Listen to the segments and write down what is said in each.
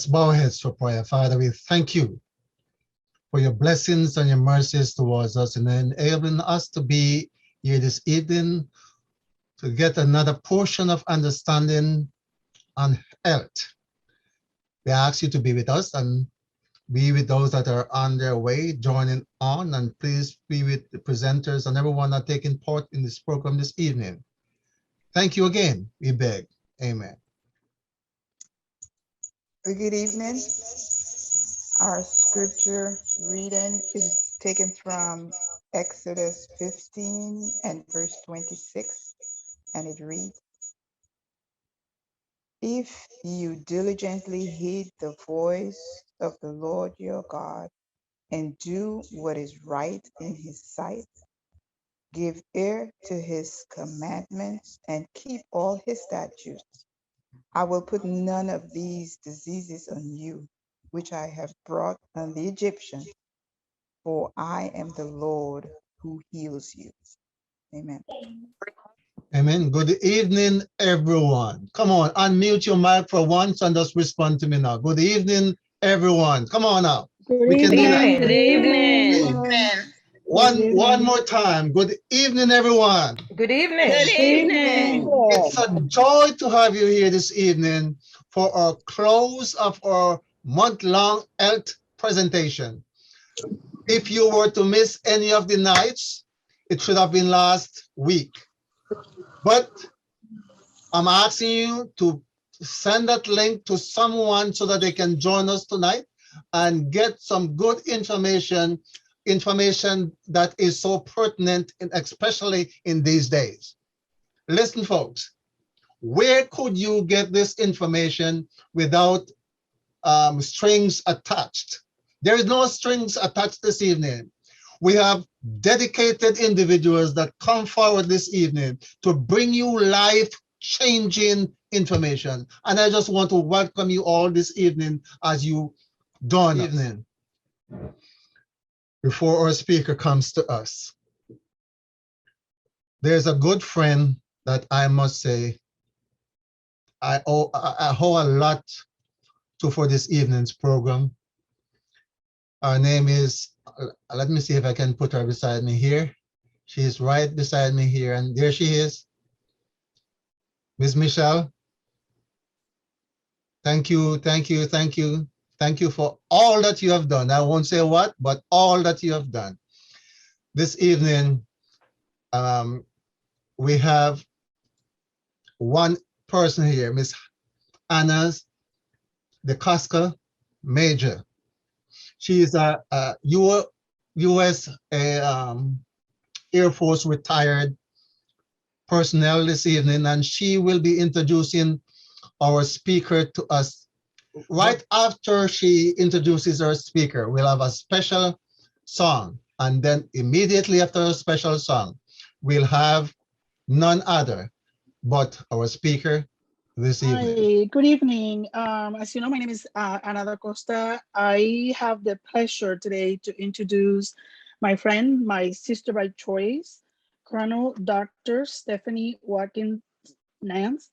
Let's bow our heads for prayer. Father, we thank you for your blessings and your mercies towards us and enabling us to be here this evening to get another portion of understanding on health. We ask you to be with us and be with those that are on their way, joining on, and please be with the presenters and everyone that taking part in this program this evening. Thank you again, we beg. Amen. Good evening. Our scripture reading is taken from Exodus 15 and verse 26, and it reads, If you diligently heed the voice of the Lord your God and do what is right in his sight, give ear to his commandments and keep all his statutes, I will put none of these diseases on you, which I have brought on the Egyptians, for I am the Lord who heals you. Amen. Amen. Good evening, everyone. Come on, unmute your mic for once and just respond to me now. Good evening, everyone. Come on now. Good We can do that. evening. Good evening. One more time. Good evening, everyone. Good evening. Good evening. It's a joy to have you here this evening for our close of our month-long health presentation. If you were to miss any of the nights, it should have been last week. But I'm asking you to send that link to someone so that they can join us tonight and get some good information that is so pertinent, especially in these days. Listen, folks, where could you get this information without strings attached? There is no strings attached this evening. We have dedicated individuals that come forward this evening to bring you life-changing information. And I just want to welcome you all this evening as you join us. Before our speaker comes to us, there's a good friend that I must say I owe a lot to for this evening's program. Her name is, let me see if I can put her beside me here. She's right beside me here, and there she is. Miss Michelle, thank you, thank you, thank you. Thank you for all that you have done. I won't say what, but all that you have done. This evening, we have one person here, Miss Anna DeCosca Major. She is a U.S. Air Force retired personnel this evening, and she will be introducing our speaker to us. Right after she introduces our speaker, we'll have a special song, and then immediately after a special song, we'll have none other but our speaker this evening. Hi, good evening. As you know, my name is Ana da Costa. I have the pleasure today to introduce my friend, my sister by choice, Colonel Dr. Stefanie Watkins Nance.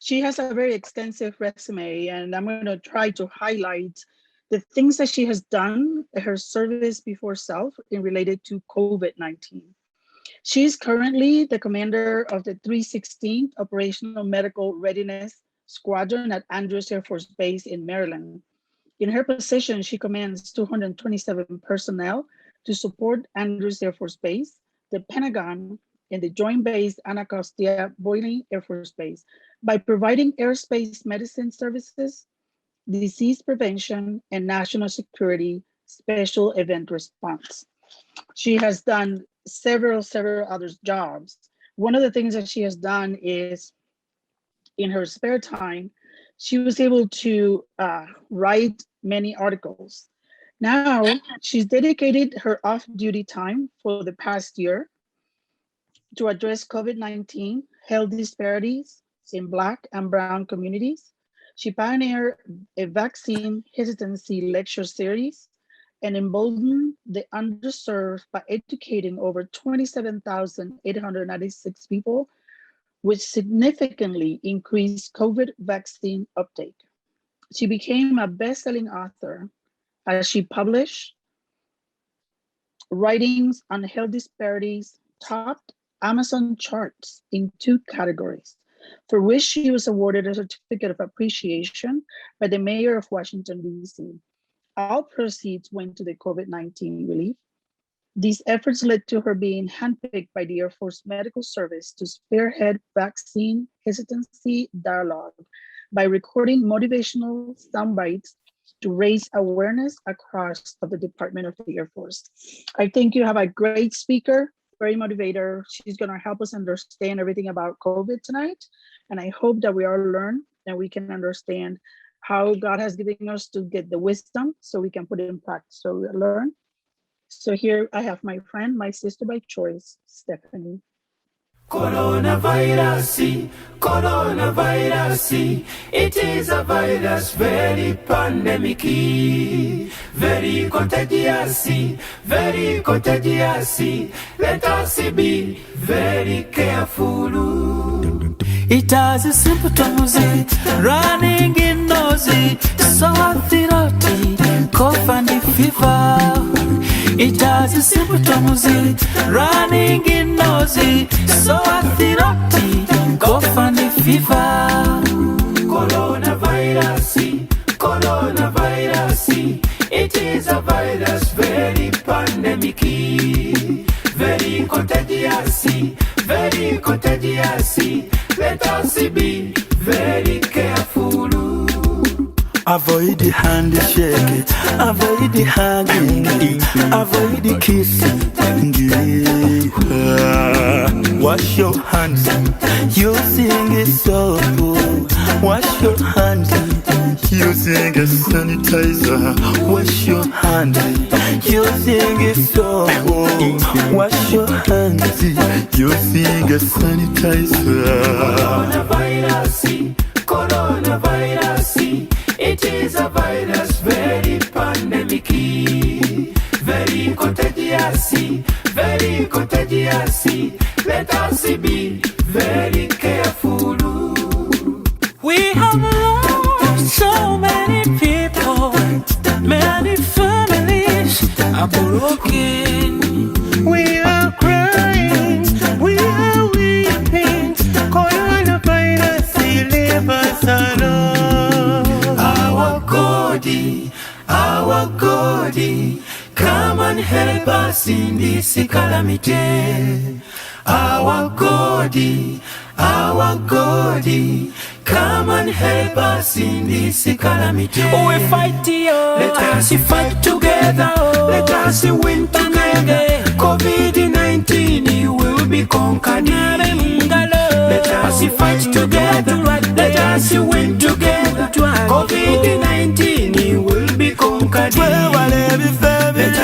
She has a very extensive resume, and I'm going to try to highlight the things that she has done, her service before self, in related to COVID-19. She is currently the commander of the 316th Operational Medical Readiness Squadron at Andrews Air Force Base in Maryland. In her position, she commands 227 personnel to support Andrews Air Force Base, the Pentagon, and the Joint Base Anacostia Boyle Air Force Base by providing airspace medicine services, disease prevention, and national security special event response. She has done several other jobs. One of the things that she has done is in her spare time, she was able to write many articles. Now she's dedicated her off-duty time for the past year to address COVID-19 health disparities in Black and Brown communities. She pioneered a vaccine hesitancy lecture series and emboldened the underserved by educating over 27,896 people, which significantly increased COVID vaccine uptake. She became a best-selling author as she published writings on health disparities, topped Amazon charts in 2 categories, for which she was awarded a certificate of appreciation by the mayor of Washington, D.C. All proceeds went to the COVID-19 relief. These efforts led to her being handpicked by the Air Force Medical Service to spearhead vaccine hesitancy dialogue by recording motivational sound bites to raise awareness across of the Department of the Air Force. I think you have a great speaker, very motivator. She's gonna help us understand everything about COVID tonight. And I hope that we all learn and we can understand how God has given us to get the wisdom so we can put it in practice. So we learn. So here I have my friend, my sister by choice, Stefanie. Coronavirus, coronavirus, it is a virus very pandemic, very contagious, very contagious. Let us be very careful. It has a symptoms, running in nose, sore throat, cough and fever. It has a symptoms, running in nose, sore throat, cough and fever. Coronavirus, coronavirus, it is a virus very pandemic, very contagious, very contagious. Let us be very careful. Avoid the handshake, avoid the hugging, avoid the kissing. Wash your hands using a soap. Wash your hands using a sanitizer. Wash your hands using a soap. Wash your hands using a sanitizer. Coronavirus, coronavirus, it is a virus very pandemic, very contagious, very contagious. Let us be very careful. We have lost so many people, many families are broken. We are crying, we are weeping. Coronavirus, leave us alone. Our God, come and help us in this calamity. Our God, come and help us in this calamity. We fight here, let us fight together. Let us win together. COVID-19 will be conquered. Let us fight together. Let us win together. COVID-19 will be conquered. Let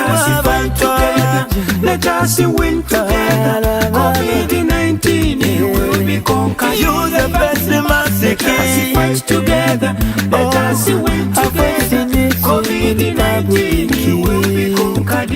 us fight together. Let us win together. COVID-19 will be conquered. You're the best mask. Let us fight together. Let us win together. COVID-19 will be conquered.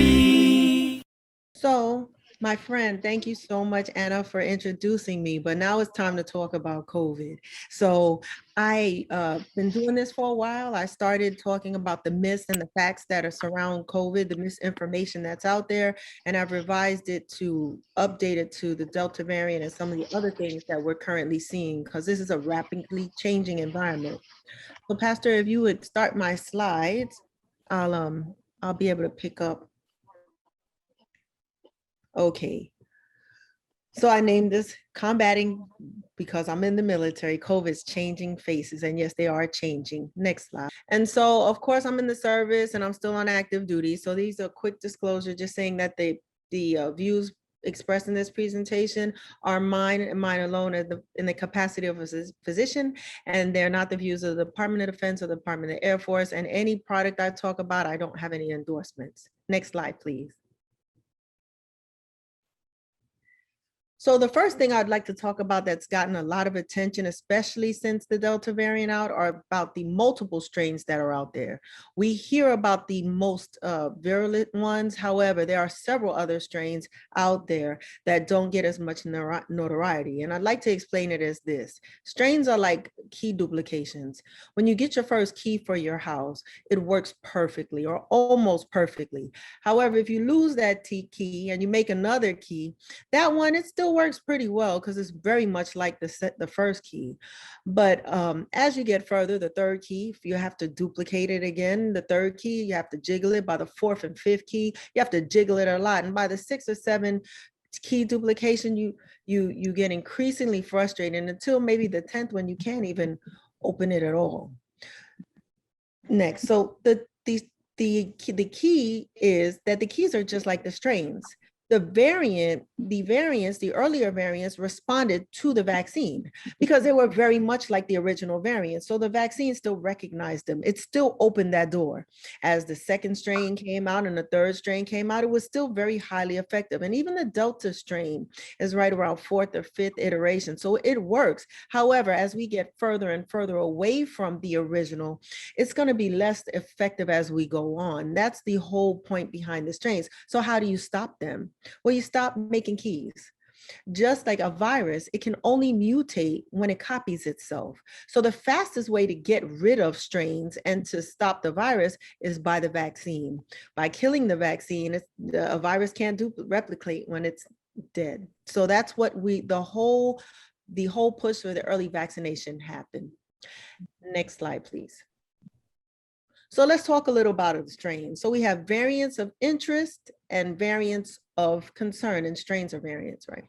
So, my friend, thank you so much, Anna, for introducing me. But now it's time to talk about COVID. So I've been doing this for a while. I started talking about the myths and the facts that are surround COVID, the misinformation that's out there, and I've revised it to update it to the Delta variant and some of the other things that we're currently seeing, because this is a rapidly changing environment. So, Pastor, if you would start my slides, I'll be able to pick up. Okay. So I named this Combating, because I'm in the military, COVID's changing faces. And yes, they are changing. Next slide. And so, of course, I'm in the service and I'm still on active duty. So these are quick disclosure, just saying that the views expressed in this presentation are mine and mine alone in the capacity of a physician, and they're not the views of the Department of Defense or the Department of the Air Force. And any product I talk about, I don't have any endorsements. Next slide, please. So the first thing I'd like to talk about that's gotten a lot of attention, especially since the Delta variant out, are about the multiple strains that are out there. We hear about the most virulent ones. However, there are several other strains out there that don't get as much notoriety. And I'd like to explain it as this. Strains are like key duplications. When you get your first key for your house, it works perfectly or almost perfectly. However, if you lose that key and you make another key, that one, it still works pretty well because it's very much like the first key. But as you get further, the third key, you have to duplicate it again. The third key, you have to jiggle it. By the fourth and fifth key, you have to jiggle it a lot. And by the sixth or seventh key duplication, you get increasingly frustrated until maybe the 10th when you can't even open it at all. Next, so the key is that the keys are just like the strains. The earlier variants responded to the vaccine because they were very much like the original variant. So the vaccine still recognized them. It still opened that door. As the second strain came out and the third strain came out, it was still very highly effective. And even the Delta strain is right around fourth or fifth iteration. So it works. However, as we get further and further away from the original, it's going to be less effective as we go on. That's the whole point behind the strains. So how do you stop them? Well, you stop making keys. Just like a virus, it can only mutate when it copies itself. So the fastest way to get rid of strains and to stop the virus is by the vaccine. By killing the vaccine, a virus can't replicate when it's dead. So that's what the whole push for the early vaccination happened. Next slide, please. So let's talk a little about the strains. So we have variants of interest and variants of concern, and strains are variants, right?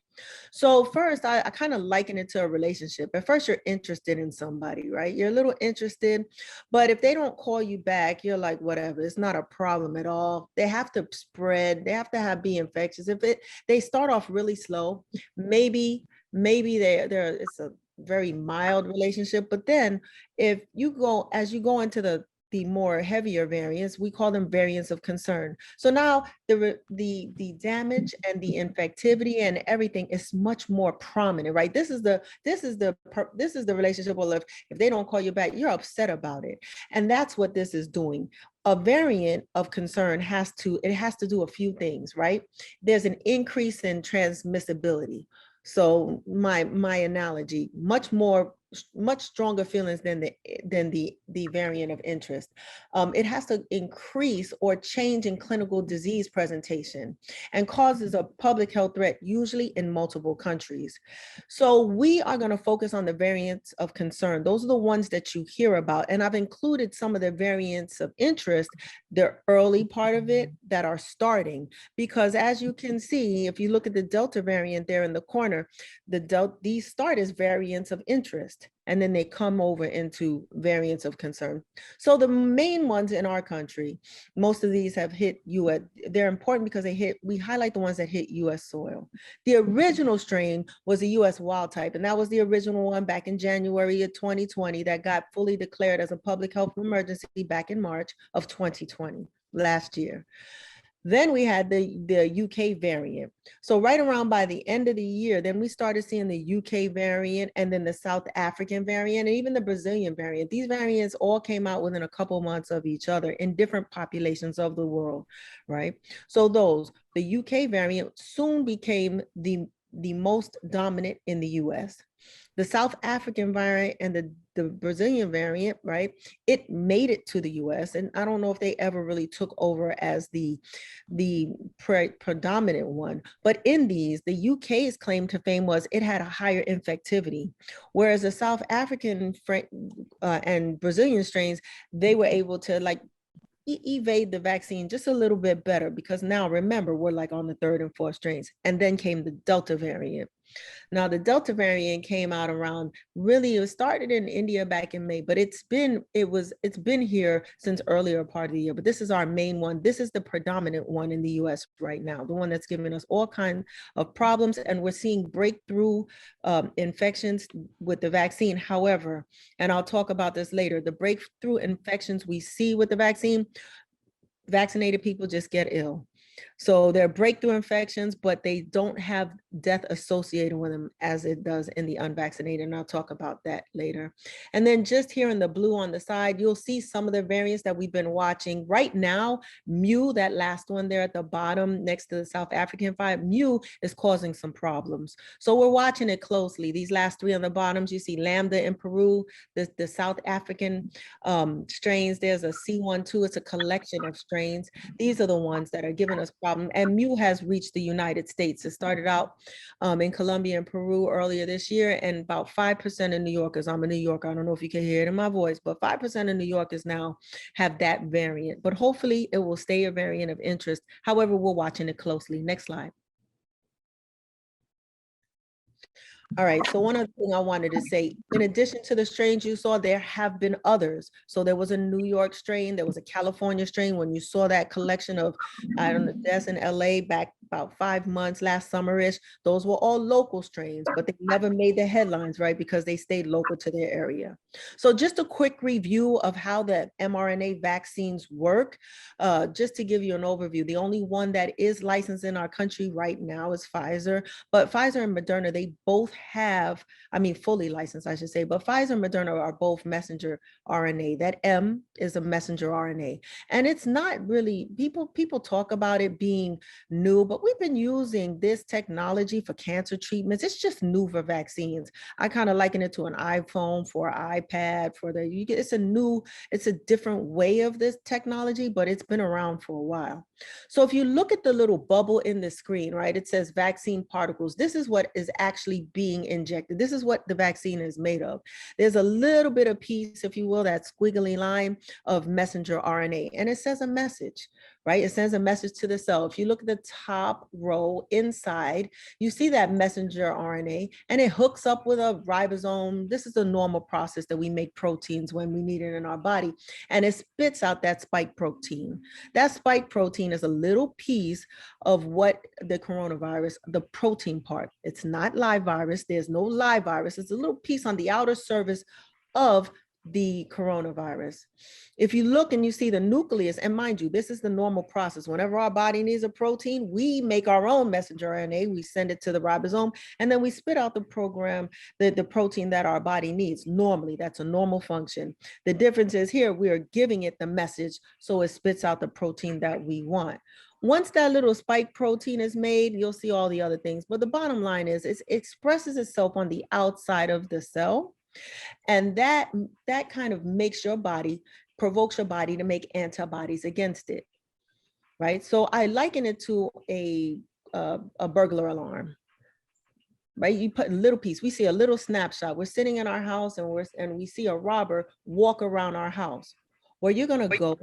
So first, I kind of liken it to a relationship. At first, you're interested in somebody, right? You're a little interested, but if they don't call you back, you're like, whatever, it's not a problem at all. They have to spread, they have to be infectious. If they start off really slow, maybe it's a very mild relationship, but then as you go into the more heavier variants, we call them variants of concern. So now the damage and the infectivity and everything is much more prominent, right? This is the relationship. Well, if they don't call you back, you're upset about it, and that's what this is doing. A variant of concern has to do a few things, right? There's an increase in transmissibility. So my analogy, much stronger feelings than the variant of interest. It has to increase or change in clinical disease presentation and causes a public health threat, usually in multiple countries. So we are going to focus on the variants of concern. Those are the ones that you hear about. And I've included some of the variants of interest, the early part of it, that are starting, because as you can see, if you look at the Delta variant there in the corner, these start as variants of interest, and then they come over into variants of concern. So the main ones in our country, most of these have hit US. They're important because we highlight the ones that hit US soil. The original strain was a US wild type, and that was the original one back in January of 2020 that got fully declared as a public health emergency back in March of 2020, last year. Then we had the UK variant. So right around by the end of the year, then we started seeing the UK variant, and then the South African variant, and even the Brazilian variant. These variants all came out within a couple months of each other in different populations of the world, right? So the UK variant soon became the most dominant in the US. The South African variant and the Brazilian variant, right? It made it to the US, and I don't know if they ever really took over as the predominant one. But in these, the UK's claim to fame was it had a higher infectivity, whereas the South African and Brazilian strains, they were able to evade the vaccine just a little bit better, because now remember, we're like on the third and fourth strains. And then came the Delta variant. Now the Delta variant came out around, it started in India back in May, but it's been here since earlier part of the year. But this is our main one. This is the predominant one in the US right now, the one that's giving us all kinds of problems, and we're seeing breakthrough infections with the vaccine. However, and I'll talk about this later, the breakthrough infections we see with the vaccine, vaccinated people just get ill. So they're breakthrough infections, but they don't have death associated with them as it does in the unvaccinated. And I'll talk about that later. And then just here in the blue on the side, you'll see some of the variants that we've been watching. Right now, Mu, that last one there at the bottom next to the South African 5, Mu is causing some problems. So we're watching it closely. These last three on the bottoms, you see Lambda in Peru, the South African strains. There's a C12, it's a collection of strains. These are the ones that are giving us problem. And Mu has reached the United States. It started out in Colombia and Peru earlier this year, and about 5% of New Yorkers, I'm a New Yorker, I don't know if you can hear it in my voice, but 5% of New Yorkers now have that variant, but hopefully it will stay a variant of interest. However, we're watching it closely. Next slide. All right, so one other thing I wanted to say, in addition to the strains you saw, there have been others. So there was a New York strain, there was a California strain. When you saw that collection of, I don't know, deaths in LA back about 5 months, last summerish, those were all local strains, but they never made the headlines, right? Because they stayed local to their area. So just a quick review of how the mRNA vaccines work, just to give you an overview. The only one that is licensed in our country right now is Pfizer, but Pfizer and Moderna, they both have, I mean, fully licensed, I should say, but Pfizer and Moderna are both messenger RNA. That M is a messenger RNA. And it's not really, people talk about it being new, but we've been using this technology for cancer treatments. It's just new for vaccines. I kind of liken it to an iPhone for an iPad for it's a different way of this technology, but it's been around for a while. So if you look at the little bubble in the screen, right, it says vaccine particles. This is what is actually being injected. This is what the vaccine is made of. There's a little bit of piece, if you will, that squiggly line of messenger RNA, and it says a message, right? It sends a message to the cell. If you look at the top row inside, you see that messenger RNA, and it hooks up with a ribosome. This is a normal process that we make proteins when we need it in our body, and it spits out that spike protein. That spike protein is a little piece of what the coronavirus, the protein part. It's not live virus. There's no live virus. It's a little piece on the outer surface of the coronavirus. If you look and you see the nucleus, and mind you, this is the normal process. Whenever our body needs a protein, we make our own messenger RNA, we send it to the ribosome, and then we spit out the protein that our body needs. Normally, that's a normal function. The difference is here, we are giving it the message, so it spits out the protein that we want. Once that little spike protein is made, you'll see all the other things. But the bottom line is it expresses itself on the outside of the cell. And that kind of provokes your body to make antibodies against it, right? So I liken it to a burglar alarm, right? You put a little piece, we see a little snapshot. We're sitting in our house and we see a robber walk around our house. Where you're gonna go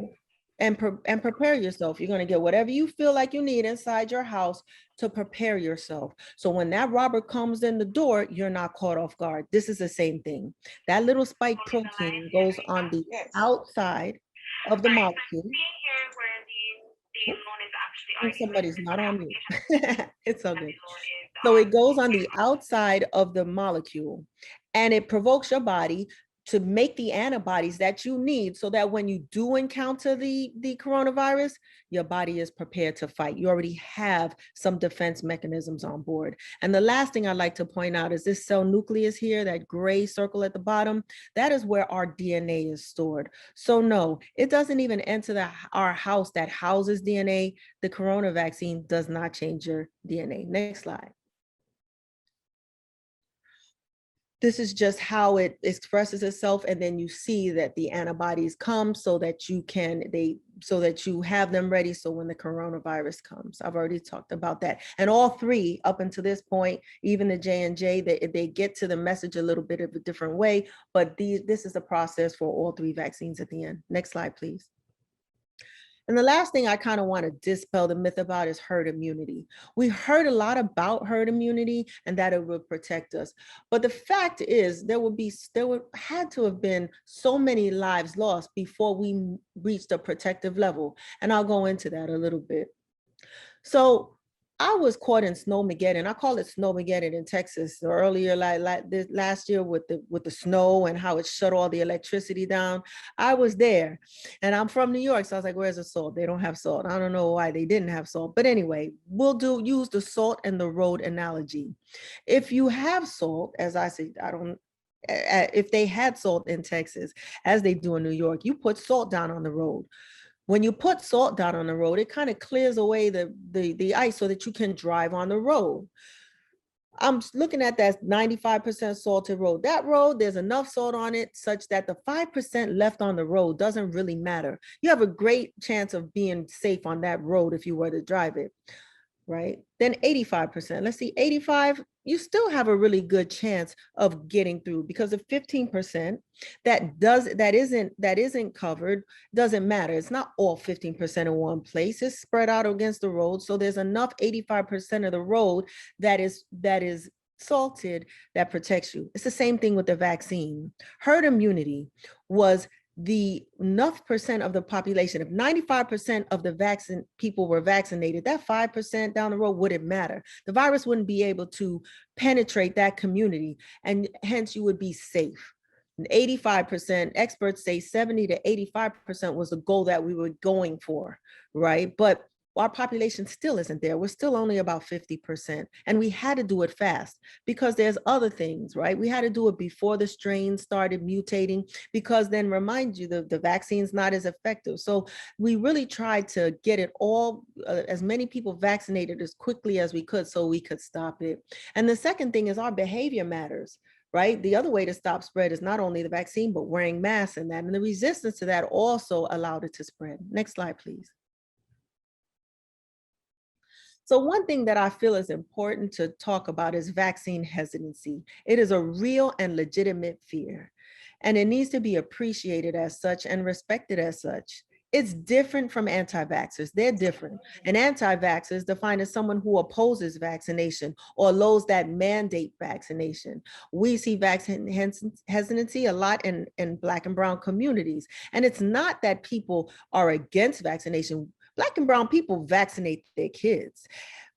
and prepare yourself. You're going to get whatever you feel like you need inside your house to prepare yourself. So when that robber comes in the door, you're not caught off guard. This is the same thing. That little spike protein goes on the outside of the molecule. Somebody's not on mute. It's so good. So it goes on the outside of the molecule, and it provokes your body to make the antibodies that you need so that when you do encounter the coronavirus, your body is prepared to fight. You already have some defense mechanisms on board. And the last thing I'd like to point out is this cell nucleus here, that gray circle at the bottom, that is where our DNA is stored. So no, it doesn't even enter our house that houses DNA. The corona vaccine does not change your DNA. Next slide. This is just how it expresses itself, and then you see that the antibodies come so that you have them ready. So when the coronavirus comes, I've already talked about that. And all three up until this point, even the J&J, they get to the message a little bit of a different way, but this is a process for all three vaccines at the end. Next slide, please. And the last thing I kind of want to dispel the myth about is herd immunity. We heard a lot about herd immunity and that it would protect us. But the fact is there had to have been so many lives lost before we reached a protective level. And I'll go into that a little bit. So I was caught in Snowmageddon. I call it Snowmageddon in Texas earlier, like this last year with the snow and how it shut all the electricity down. I was there, and I'm from New York, so I was like, "Where's the salt? They don't have salt." I don't know why they didn't have salt, but anyway, we'll use the salt and the road analogy. If you have salt, as I said, I don't. If they had salt in Texas, as they do in New York, you put salt down on the road. When you put salt down on the road, it kind of clears away the ice so that you can drive on the road. I'm looking at that 95% salted road. That road, there's enough salt on it such that the 5% left on the road doesn't really matter. You have a great chance of being safe on that road if you were to drive it, right? Then 85%, let's see, 85, you still have a really good chance of getting through, because the 15% that isn't covered doesn't matter. It's not all 15% in one place. It's spread out against the road. So there's enough 85% of the road that is salted that protects you. It's the same thing with the vaccine. Herd immunity was the enough percent of the population. If 95% of the people were vaccinated, that 5% down the road wouldn't matter. The virus wouldn't be able to penetrate that community, and hence you would be safe. 85%, experts say 70 to 85% was the goal that we were going for, right? But our population still isn't there. We're still only about 50%. And we had to do it fast because there's other things, right? We had to do it before the strain started mutating, because then remind you the vaccine's not as effective. So we really tried to get it all, as many people vaccinated as quickly as we could so we could stop it. And the second thing is our behavior matters. Right? The other way to stop spread is not only the vaccine, but wearing masks and that. And the resistance to that also allowed it to spread. Next slide, please. So one thing that I feel is important to talk about is vaccine hesitancy. It is a real and legitimate fear, and it needs to be appreciated as such and respected as such. It's different from anti-vaxxers. They're different. An anti-vaxxer is defined as someone who opposes vaccination or those that mandate vaccination. We see vaccine hesitancy a lot in Black and brown communities. And it's not that people are against vaccination. Black and brown people vaccinate their kids,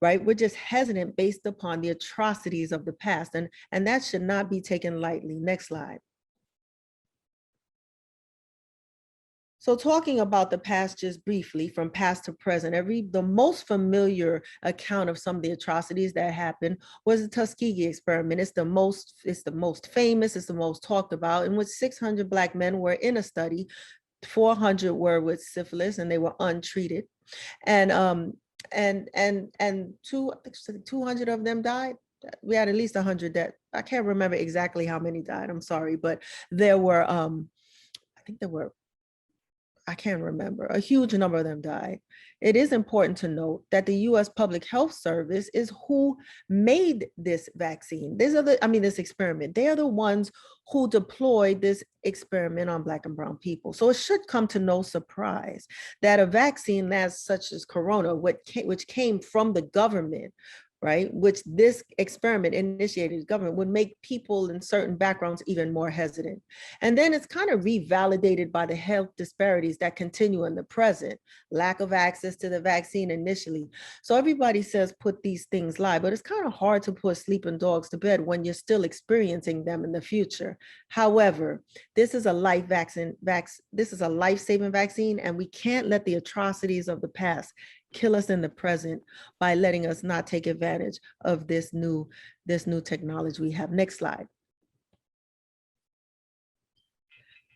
right? We're just hesitant based upon the atrocities of the past, and that should not be taken lightly. Next slide. So talking about the past just briefly, from past to present, the most familiar account of some of the atrocities that happened was the Tuskegee experiment. It's the most famous, it's the most talked about, in which 600 Black men were in a study. 400 were with syphilis and they were untreated. And 200 of them died. We had at least 100 that, I can't remember exactly how many died, I'm sorry, but there were, I can't remember, a huge number of them died. It is important to note that the US Public Health Service is who made this vaccine. This experiment. They are the ones who deployed this experiment on Black and brown people. So it should come to no surprise that a vaccine such as Corona, which came from the government, right, which this experiment initiated government, would make people in certain backgrounds even more hesitant. And then it's kind of revalidated by the health disparities that continue in the present, lack of access to the vaccine initially. So everybody says put these things lie, but it's kind of hard to put sleeping dogs to bed when you're still experiencing them in the future. However, this is a life-saving vaccine, and we can't let the atrocities of the past kill us in the present by letting us not take advantage of this new technology we have. Next slide.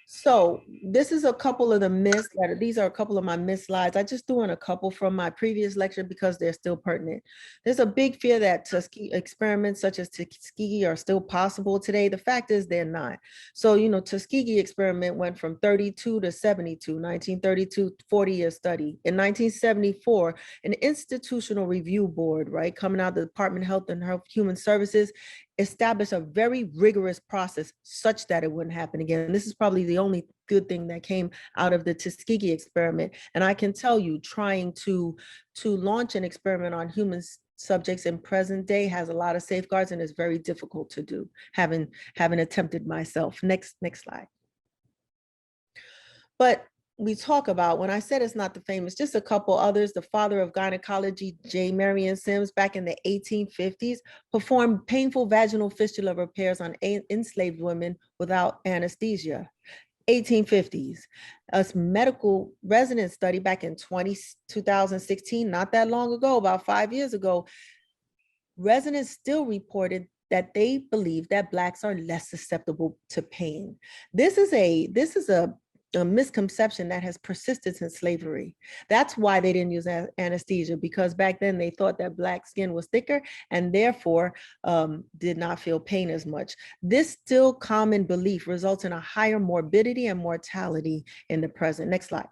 So this is a couple of the myths these are a couple of my myth slides. I just threw in a couple from my previous lecture because they're still pertinent. There's a big fear that Tuskegee experiments such as Tuskegee are still possible today. The fact is they're not. So, Tuskegee experiment went from 32 to 72, 1932, 40-year study. In 1974, an institutional review board, right, coming out of the Department of Health and Human Services, establish a very rigorous process such that it wouldn't happen again. This is probably the only good thing that came out of the Tuskegee experiment. And I can tell you, trying to launch an experiment on human subjects in present day has a lot of safeguards and is very difficult to do, having attempted myself. Next slide. But we talk about, when I said it's not the famous, just a couple others, the father of gynecology, J. Marion Sims, back in the 1850s, performed painful vaginal fistula repairs on enslaved women without anesthesia. 1850s. A medical resident study back in 2016, not that long ago, about 5 years ago, residents still reported that they believe that Blacks are less susceptible to pain. This is a misconception that has persisted since slavery. That's why they didn't use anesthesia, because back then they thought that Black skin was thicker and therefore did not feel pain as much. This still common belief results in a higher morbidity and mortality in the present. Next slide.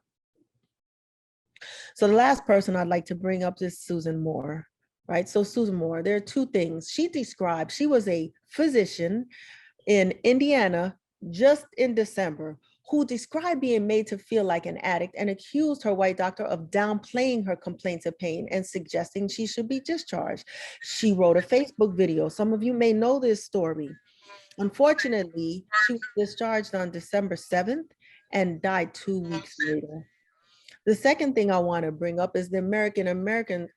So the last person I'd like to bring up is Susan Moore. Right, so Susan Moore, there are two things she described. She was a physician in Indiana just in December who described being made to feel like an addict and accused her white doctor of downplaying her complaints of pain and suggesting she should be discharged. She wrote a Facebook video. Some of you may know this story. Unfortunately, she was discharged on December 7th and died 2 weeks later. The second thing I want to bring up is the American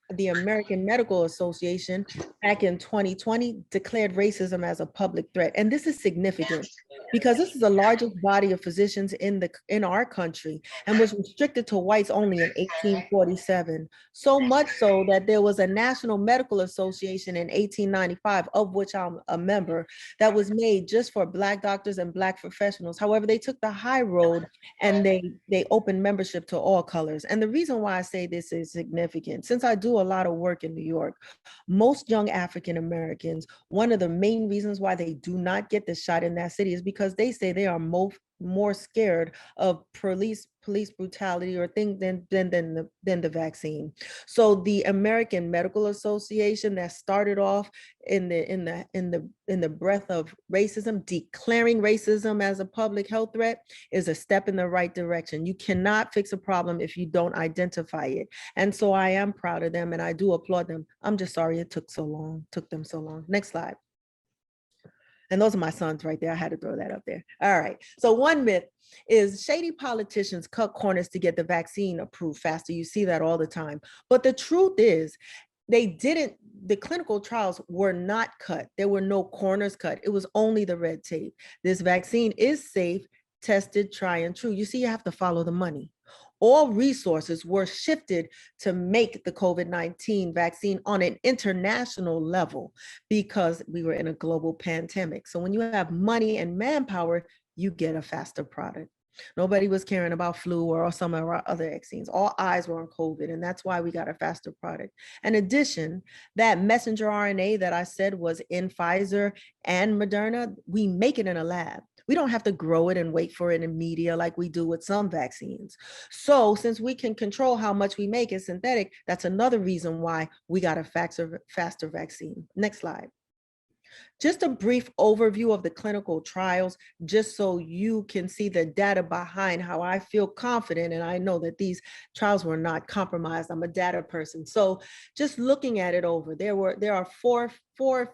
Medical Association back in 2020 declared racism as a public threat. And this is significant because this is the largest body of physicians in our country and was restricted to whites only in 1847. So much so that there was a National Medical Association in 1895, of which I'm a member, that was made just for Black doctors and Black professionals. However, they took the high road and they opened membership to all colors. And the reason why I say this is significant, since I do a lot of work in New York, most young African Americans, one of the main reasons why they do not get the shot in that city is because they say they are more scared of police brutality or things than the vaccine. So the American Medical Association that started off in the breath of racism, declaring racism as a public health threat, is a step in the right direction. You cannot fix a problem if you don't identify it. And so I am proud of them and I do applaud them. I'm just sorry it took them so long. Next slide. And those are my sons right there. I had to throw that up there. All right. So one myth is shady politicians cut corners to get the vaccine approved faster. You see that all the time. But the truth is, the clinical trials were not cut. There were no corners cut. It was only the red tape. This vaccine is safe, tested, tried and true. You see, you have to follow the money. All resources were shifted to make the COVID-19 vaccine on an international level because we were in a global pandemic. So when you have money and manpower, you get a faster product. Nobody was caring about flu or some of our other vaccines. All eyes were on COVID, and that's why we got a faster product. In addition, that messenger RNA that I said was in Pfizer and Moderna, we make it in a lab. We don't have to grow it and wait for it in media like we do with some vaccines. So since we can control how much we make it synthetic, that's another reason why we got a faster vaccine. Next slide. Just a brief overview of the clinical trials, just so you can see the data behind how I feel confident. And I know that these trials were not compromised. I'm a data person. So just looking at it over, there are four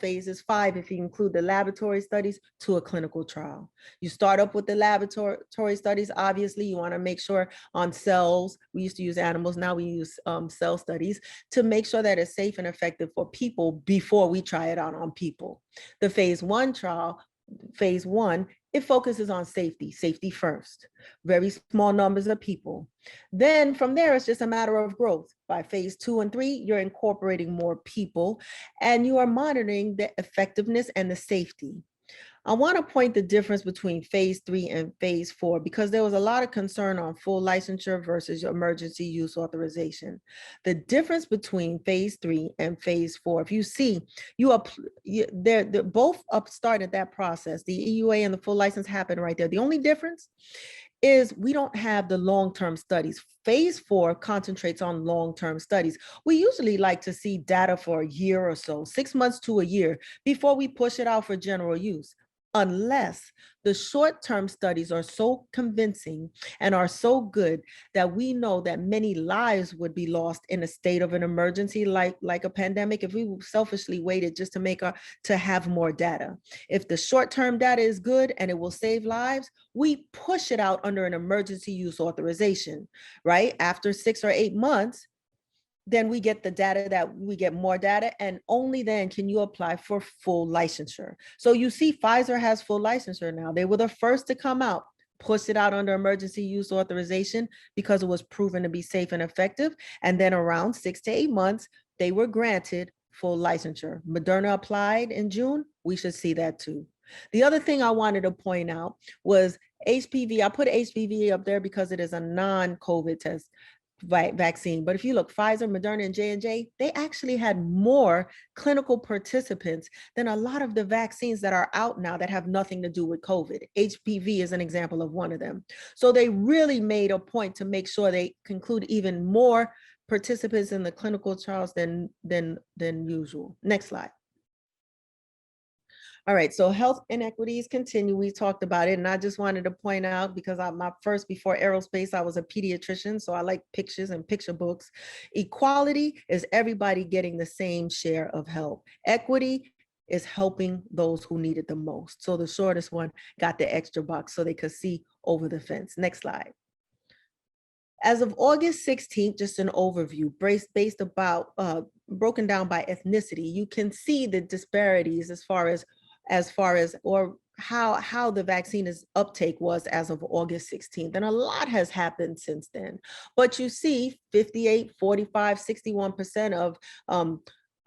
phases, 5 if you include the laboratory studies, to a clinical trial. You start up with the laboratory studies. Obviously, you want to make sure on cells, we used to use animals, now we use cell studies to make sure that it's safe and effective for people before we try it out on people. The phase 1 trial, phase 1, it focuses on safety first, very small numbers of people. Then from there, it's just a matter of growth. By phase 2 and 3, you're incorporating more people and you are monitoring the effectiveness and the safety. I want to point the difference between phase 3 and phase 4 because there was a lot of concern on full licensure versus emergency use authorization. The difference between phase 3 and phase 4, if you see, they're both started that process. The EUA and the full license happened right there. The only difference is we don't have the long-term studies. Phase 4 concentrates on long-term studies. We usually like to see data for a year or so, 6 months to a year, before we push it out for general use. unless the short-term studies are so convincing and are so good that we know that many lives would be lost in a state of an emergency like a pandemic if we selfishly waited just to have more data. If the short-term data is good and it will save lives, we push it out under an emergency use authorization, right? After 6 or 8 months, then we get the data that we get more data, and only then can you apply for full licensure. So you see Pfizer has full licensure now. They were the first to come out, push it out under emergency use authorization because it was proven to be safe and effective. And then around 6 to 8 months, they were granted full licensure. Moderna applied in June. We should see that too. The other thing I wanted to point out was HPV. I put HPV up there because it is a non-COVID test vaccine. But if you look, Pfizer, Moderna, and J&J, they actually had more clinical participants than a lot of the vaccines that are out now that have nothing to do with COVID. HPV is an example of one of them. So they really made a point to make sure they conclude even more participants in the clinical trials than usual. Next slide. All right, so health inequities continue. We talked about it, and I just wanted to point out, because before aerospace, I was a pediatrician, so I like pictures and picture books. Equality is everybody getting the same share of help. Equity is helping those who need it the most. So the shortest one got the extra box so they could see over the fence. Next slide. As of August 16th, just an overview based about broken down by ethnicity, you can see the disparities as far as or how the vaccine uptake was as of August 16th. And a lot has happened since then. But you see 58, 45, 61% of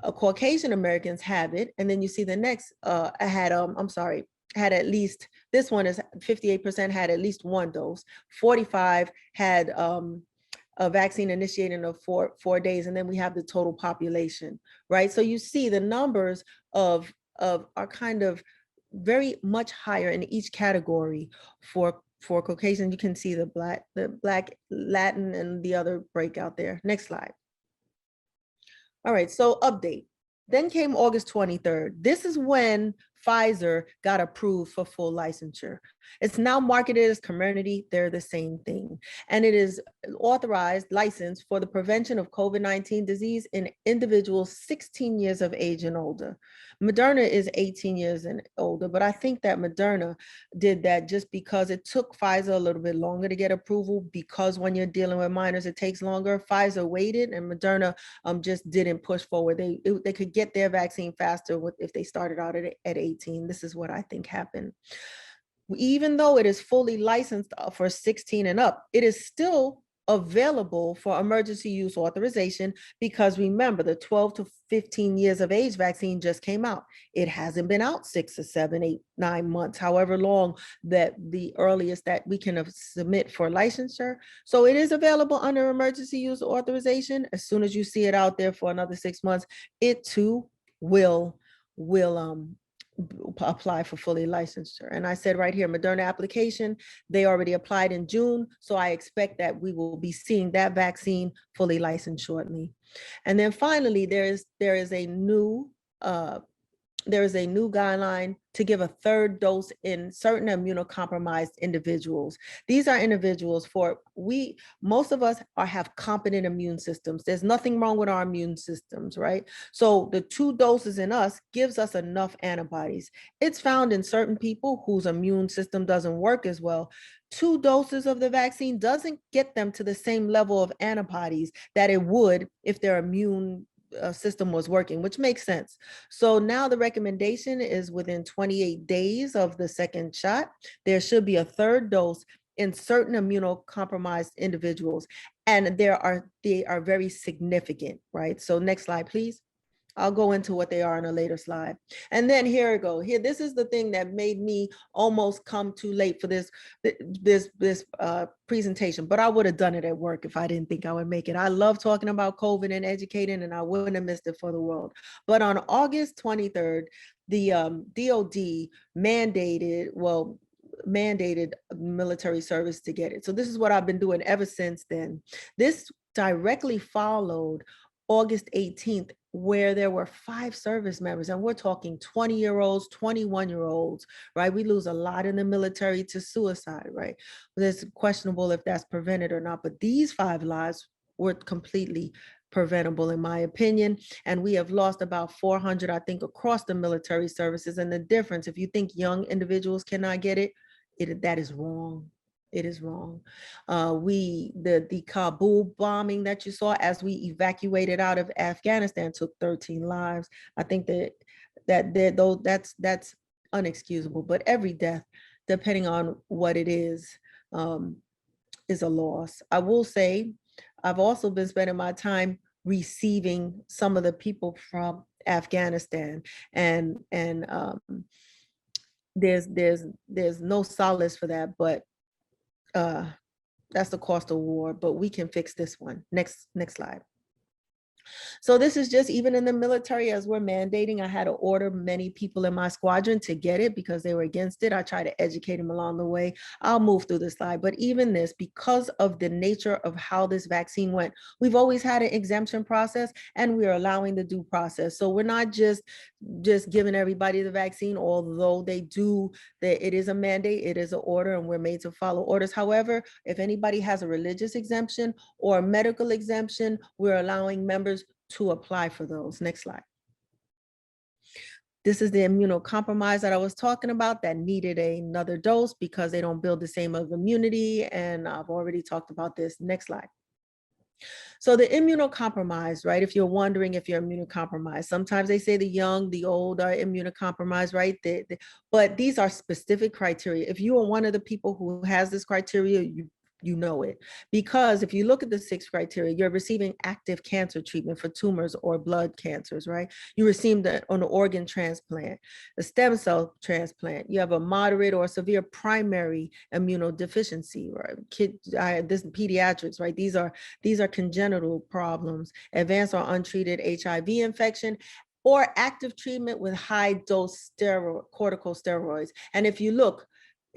Caucasian Americans have it. And then you see the next had at least, this one is 58% had at least one dose, 45 had a vaccine initiated in 4 days, and then we have the total population, right? So you see the numbers are kind of very much higher in each category for Caucasian. You can see the Black, Latin, and the other breakout there. Next slide. All right, so update. Then came August 23rd. This is when Pfizer got approved for full licensure. It's now marketed as Comirnaty. They're the same thing. And it is authorized, licensed for the prevention of COVID-19 disease in individuals 16 years of age and older. Moderna is 18 years and older, but I think that Moderna did that just because it took Pfizer a little bit longer to get approval, because when you're dealing with minors, it takes longer. Pfizer waited, and Moderna just didn't push forward. They could get their vaccine faster if they started out at 18. This is what I think happened. Even though it is fully licensed for 16 and up, it is still available for emergency use authorization, because remember, the 12 to 15 years of age vaccine just came out. It hasn't been out 6 or 7, 8, 9 months, however long that the earliest that we can submit for licensure. So it is available under emergency use authorization. As soon as you see it out there for another 6 months, it too will apply for fully licensure. And I said right here, Moderna application, they already applied in June. So I expect that we will be seeing that vaccine fully licensed shortly. And then finally, there is a new guideline to give a third dose in certain immunocompromised individuals. These are individuals most of us have competent immune systems. There's nothing wrong with our immune systems, right? So the 2 doses in us gives us enough antibodies. It's found in certain people whose immune system doesn't work as well. 2 doses of the vaccine doesn't get them to the same level of antibodies that it would if their immune system was working, which makes sense. So now the recommendation is within 28 days of the second shot, there should be a third dose in certain immunocompromised individuals. And they are very significant, right? So next slide, please. I'll go into what they are in a later slide. And then here we go. Here, this is the thing that made me almost come too late for this presentation, but I would have done it at work if I didn't think I would make it. I love talking about COVID and educating, and I wouldn't have missed it for the world. But on August 23rd, the DOD mandated military service to get it. So this is what I've been doing ever since then. This directly followed August 18th, where there were 5 service members, and we're talking 20-year-olds, 21-year-olds, right? We lose a lot in the military to suicide, right? It's questionable if that's prevented or not, but these 5 lives were completely preventable, in my opinion. And we have lost about 400, I think, across the military services. And the difference, if you think young individuals cannot get it, that is wrong. It is wrong. The Kabul bombing that you saw as we evacuated out of Afghanistan took 13 lives. I think that's unexcusable. But every death, depending on what it is a loss. I will say, I've also been spending my time receiving some of the people from Afghanistan, and there's no solace for that, but that's the cost of war, but we can fix this one. Next slide. So this is just even in the military, as we're mandating, I had to order many people in my squadron to get it because they were against it. I try to educate them along the way. I'll move through the slide, but even this, because of the nature of how this vaccine went, we've always had an exemption process, and we're allowing the due process. So we're not just giving everybody the vaccine, although it is a mandate, it is an order, and we're made to follow orders. However, if anybody has a religious exemption or a medical exemption, we're allowing members to apply for those. Next slide. This is the immunocompromised that I was talking about that needed another dose because they don't build the same of immunity. And I've already talked about this. Next slide. So the immunocompromised, right? If you're wondering if you're immunocompromised, sometimes they say the young, the old are immunocompromised, right? But these are specific criteria. If you are one of the people who has this criteria, you know it. Because if you look at the 6 criteria, you're receiving active cancer treatment for tumors or blood cancers, right? You received an organ transplant, a stem cell transplant. You have a moderate or severe primary immunodeficiency, right? This pediatrics, right? These are congenital problems, advanced or untreated HIV infection, or active treatment with high dose corticosteroids. And if you look,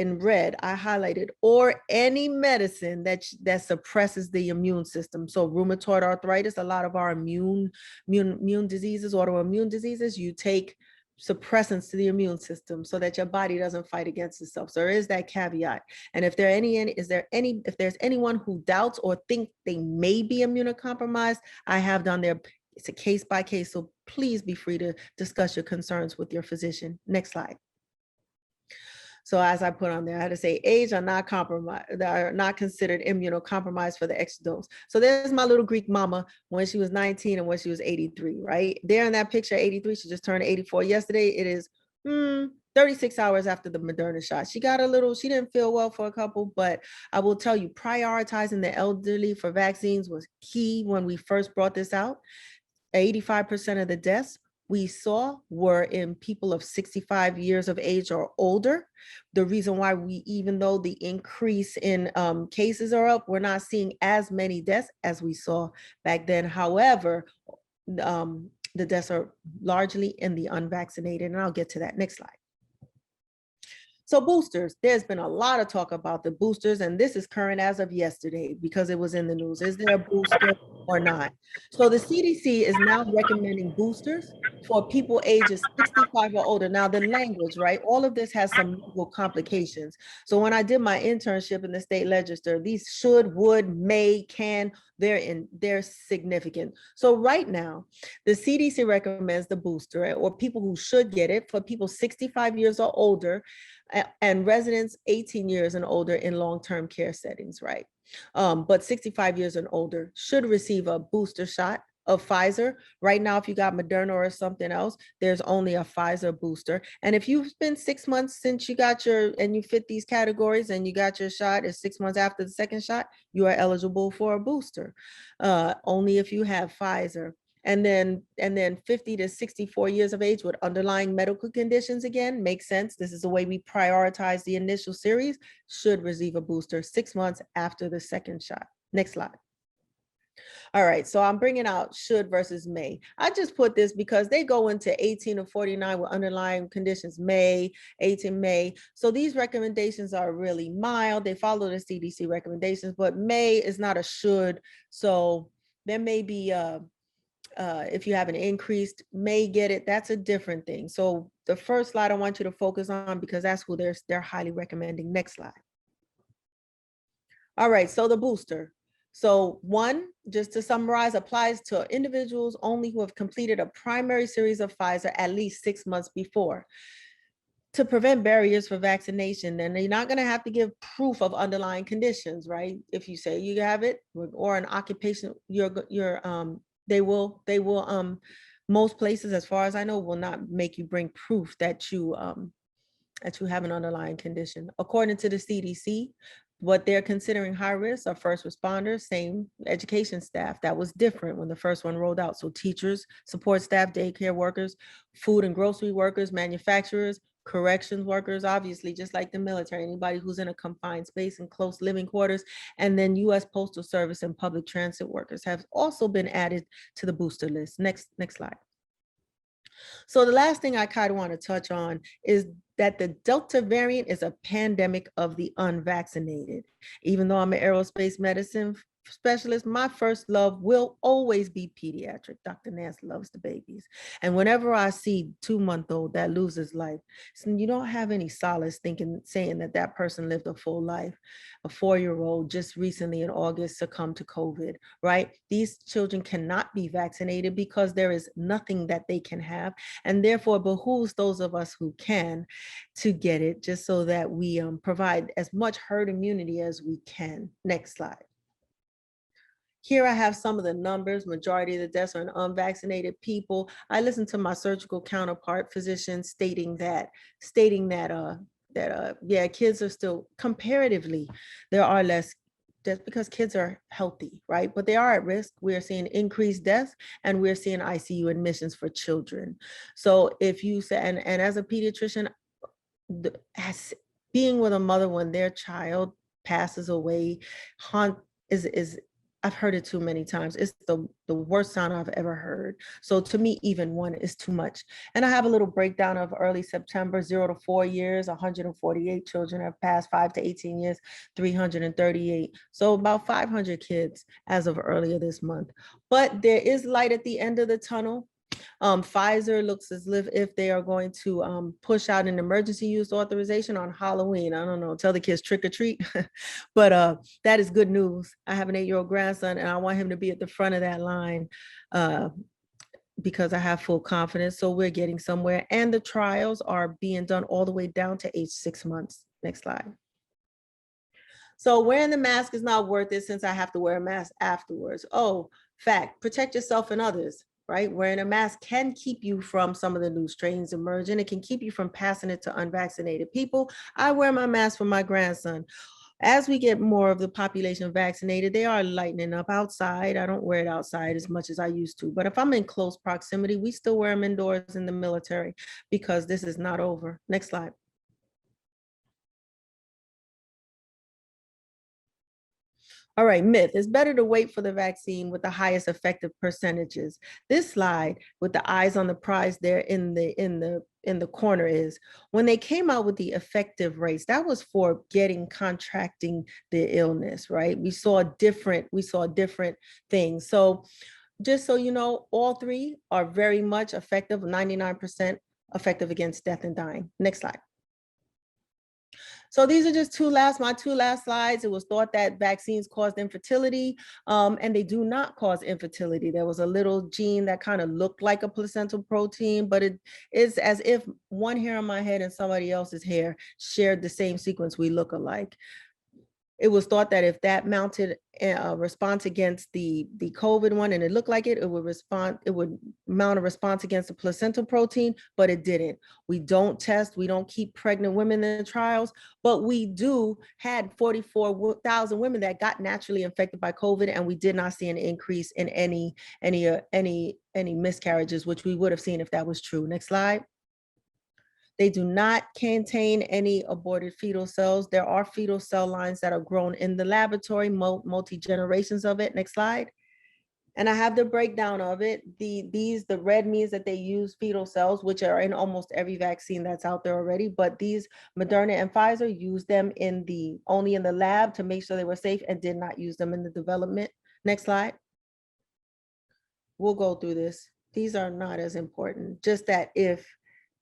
in red, I highlighted, or any medicine that suppresses the immune system. So rheumatoid arthritis, a lot of our immune diseases, autoimmune diseases, you take suppressants to the immune system so that your body doesn't fight against itself. So there is that caveat. And if there's anyone who doubts or think they may be immunocompromised, I have done it's a case by case. So please be free to discuss your concerns with your physician. Next slide. So as I put on there, I had to say age are not considered immunocompromised for the extra dose. So there's my little Greek mama when she was 19 and when she was 83, right? There in that picture, 83, she just turned 84 yesterday. It is 36 hours after the Moderna shot. She didn't feel well for a couple, but I will tell you, prioritizing the elderly for vaccines was key when we first brought this out. 85% of the deaths we saw were in people of 65 years of age or older. The reason why even though the increase in cases are up, we're not seeing as many deaths as we saw back then. However, the deaths are largely in the unvaccinated, and I'll get to that. Next slide. So boosters, there's been a lot of talk about the boosters, and this is current as of yesterday because it was in the news. Is there a booster or not? So the CDC is now recommending boosters for people ages 65 or older. Now the language, right? All of this has some legal complications. So when I did my internship in the state legislature, these should, would, may, can, they're significant. So right now, the CDC recommends the booster, or people who should get it, for people 65 years or older, and residents 18 years and older in long-term care settings, right? But 65 years and older should receive a booster shot of Pfizer. Right now, if you got Moderna or something else, there's only a Pfizer booster. And if you've been 6 months since you got and you fit these categories and you got your shot, is 6 months after the second shot, you are eligible for a booster. Only if you have Pfizer. And then 50 to 64 years of age with underlying medical conditions, again, makes sense. This is the way we prioritize the initial series, should receive a booster 6 months after the second shot. Next slide. All right, so I'm bringing out should versus may. I just put this because they go into 18 to 49 with underlying conditions, may, 18 may. So these recommendations are really mild. They follow the CDC recommendations, but may is not a should. So there may be if you have an increased may get it, that's a different thing. So the first slide I want you to focus on, because that's who they're highly recommending. Next slide. All right, so the booster. So one, just to summarize, applies to individuals only who have completed a primary series of Pfizer at least 6 months before. To prevent barriers for vaccination, then you're not going to have to give proof of underlying conditions, right? If you say you have it or an occupation, they will most places, as far as I know, will not make you bring proof that you have an underlying condition. According to the CDC, what they're considering high risk are first responders, same education staff. That was different when the first one rolled out. So teachers, support staff, daycare workers, food and grocery workers, manufacturers, corrections workers, obviously, just like the military, anybody who's in a confined space and close living quarters, and then U.S. Postal Service and public transit workers have also been added to the booster list. Next slide. So the last thing I kind of want to touch on is that the Delta variant is a pandemic of the unvaccinated. Even though I'm an aerospace medicine specialist, my first love will always be pediatric. Dr. Nance loves the babies. And whenever I see 2-month-old that loses life, so you don't have any solace saying that that person lived a full life. A 4-year-old just recently in August succumbed to COVID, right? These children cannot be vaccinated because there is nothing that they can have. And therefore it behooves those of us who can to get it, just so that we provide as much herd immunity as we can. Next slide. Here I have some of the numbers. Majority of the deaths are in unvaccinated people. I listened to my surgical counterpart physician stating that yeah, kids are still comparatively, there are less deaths because kids are healthy, right? But they are at risk. We are seeing increased deaths and we're seeing ICU admissions for children. So if you say, and as a pediatrician, as being with a mother when their child passes away, is I've heard it too many times. It's the worst sound I've ever heard. So to me, even one is too much. And I have a little breakdown of early September, 0 to 4 years, 148 children have passed, 5 to 18 years, 338. So about 500 kids as of earlier this month. But there is light at the end of the tunnel. Pfizer looks as if they are going to push out an emergency use authorization on Halloween. I don't know, tell the kids trick or treat, but that is good news. I have an 8-year-old grandson and I want him to be at the front of that line because I have full confidence. So we're getting somewhere, and the trials are being done all the way down to age 6 months. Next slide. So wearing the mask is not worth it since I have to wear a mask afterwards. Oh, fact, protect yourself and others, right? Wearing a mask can keep you from some of the new strains emerging. It can keep you from passing it to unvaccinated people. I wear my mask for my grandson. As we get more of the population vaccinated, they are lightening up outside. I don't wear it outside as much as I used to, but if I'm in close proximity, we still wear them indoors in the military because this is not over. Next slide. All right, myth. It's better to wait for the vaccine with the highest effective percentages. This slide with the eyes on the prize there in the corner is when they came out with the effective rates, that was for contracting the illness, right? We saw different things. So just so you know, all three are very much effective, 99% effective against death and dying. Next slide. So these are just my two last slides. It was thought that vaccines caused infertility, and they do not cause infertility. There was a little gene that kind of looked like a placental protein, but it is as if one hair on my head and somebody else's hair shared the same sequence. We look alike. It was thought that if that mounted a response against the COVID one, and it looked like it would mount a response against the placental protein, but it didn't. We don't keep pregnant women in the trials, but we had 44,000 women that got naturally infected by COVID, and we did not see an increase in any miscarriages, which we would have seen if that was true. Next slide. They do not contain any aborted fetal cells. There are fetal cell lines that are grown in the laboratory, multi-generations of it. Next slide. And I have the breakdown of it. The red means that they use fetal cells, which are in almost every vaccine that's out there already. But these Moderna and Pfizer used them only in the lab to make sure they were safe and did not use them in the development. Next slide. we'll go through this. These are not as important. Just that if,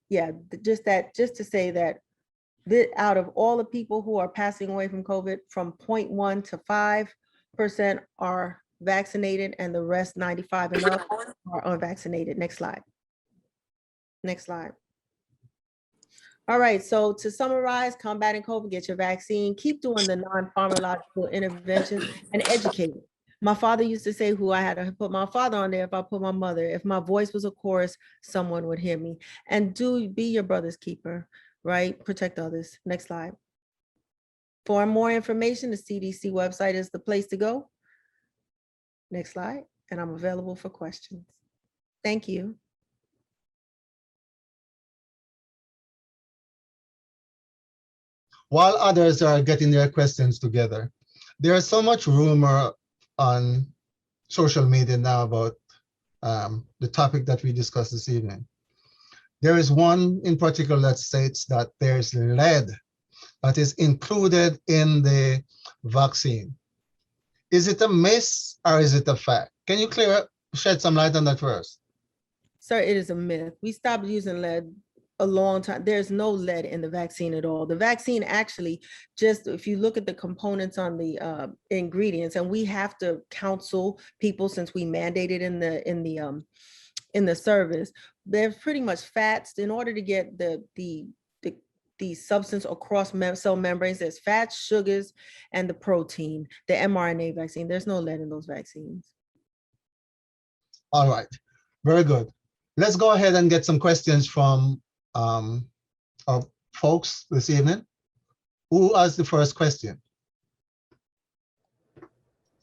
yeah, just to say that out of all the people who are passing away from COVID, from 0.1 to 5% are vaccinated, and the rest 95 and up are unvaccinated. Next slide. Next slide. All right, so to summarize, combating COVID, get your vaccine, keep doing the non-pharmacological interventions, and educate. My father used to say, who I had to put my father on there if I put my mother. If my voice was a chorus, someone would hear me. And do be your brother's keeper, right? Protect others. Next slide. For more information, the CDC website is the place to go. Next slide. And I'm available for questions. Thank you. While others are getting their questions together, there's so much rumor on social media now about the topic that we discussed this evening. There is one in particular that states that there's lead that is included in the vaccine. Is it a myth or is it a fact? Can you shed some light on that first? Sir, it is a myth. We stopped using lead a long time. There's no lead in the vaccine at all. The vaccine actually, just if you look at the components on the ingredients, and we have to counsel people since we mandated in the service, there's pretty much fats in order to get the substance across cell membranes. There's fats, sugars, and the protein, the mRNA vaccine. There's no lead in those vaccines. All right, very good. Let's go ahead and get some questions from our folks this evening. Who has the first question?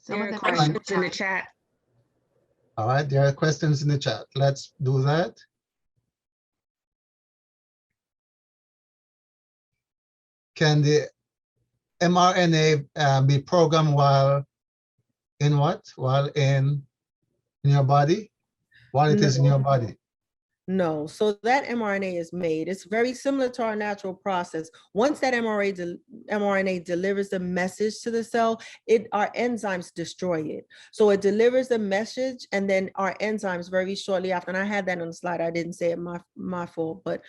There are questions in the chat. All right, there are questions in the chat. Let's do that. Can the mRNA be programmed while in what? While in your body? While it is in your body? No, so that mRNA is made. It's very similar to our natural process. Once that mRNA delivers the message to the cell, our enzymes destroy it. So it delivers the message, and then our enzymes very shortly after, and I had that on the slide, I didn't say it, my fault, but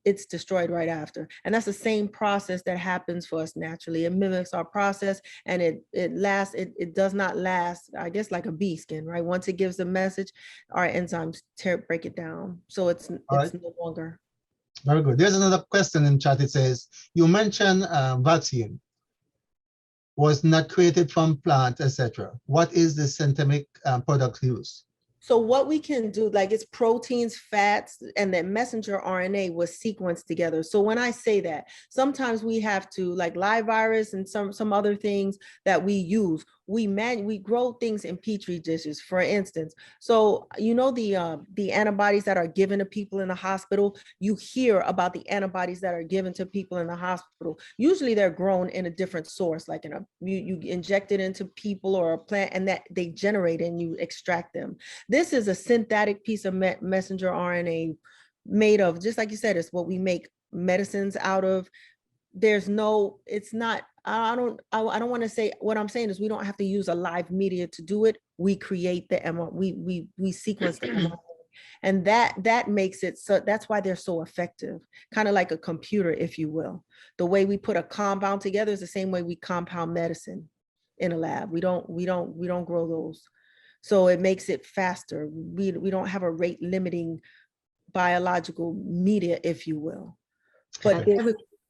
it's destroyed right after. And that's the same process that happens for us naturally. It mimics our process, and it does not last, I guess, like a bee skin, right? Once it gives the message, our enzymes break it down. So it's right. No longer. Very good. There's another question in chat. It says, you mentioned vaccine was not created from plant, etc. What is the synthetic product used? So what we can do, like it's proteins, fats, and that messenger RNA was sequenced together. So when I say that, sometimes we have to, like live virus and some other things that we use, we grow things in petri dishes, for instance. So you know the antibodies that are given to people in the hospital, you hear about the antibodies that are given to people in the hospital. Usually they're grown in a different source, like you inject it into people or a plant, and that they generate and you extract them. This is a synthetic piece of messenger RNA made of, just like you said, it's what we make medicines out of. There's no, it's not, I don't want to say, what I'm saying is we don't have to use a live media to do it. We create the mRNA, we sequence the mRNA, and that makes it so, that's why they're so effective, kind of like a computer, if you will. The way we put a compound together is the same way we compound medicine in a lab. We don't grow those. So it makes it faster. We don't have a rate limiting biological media, if you will. But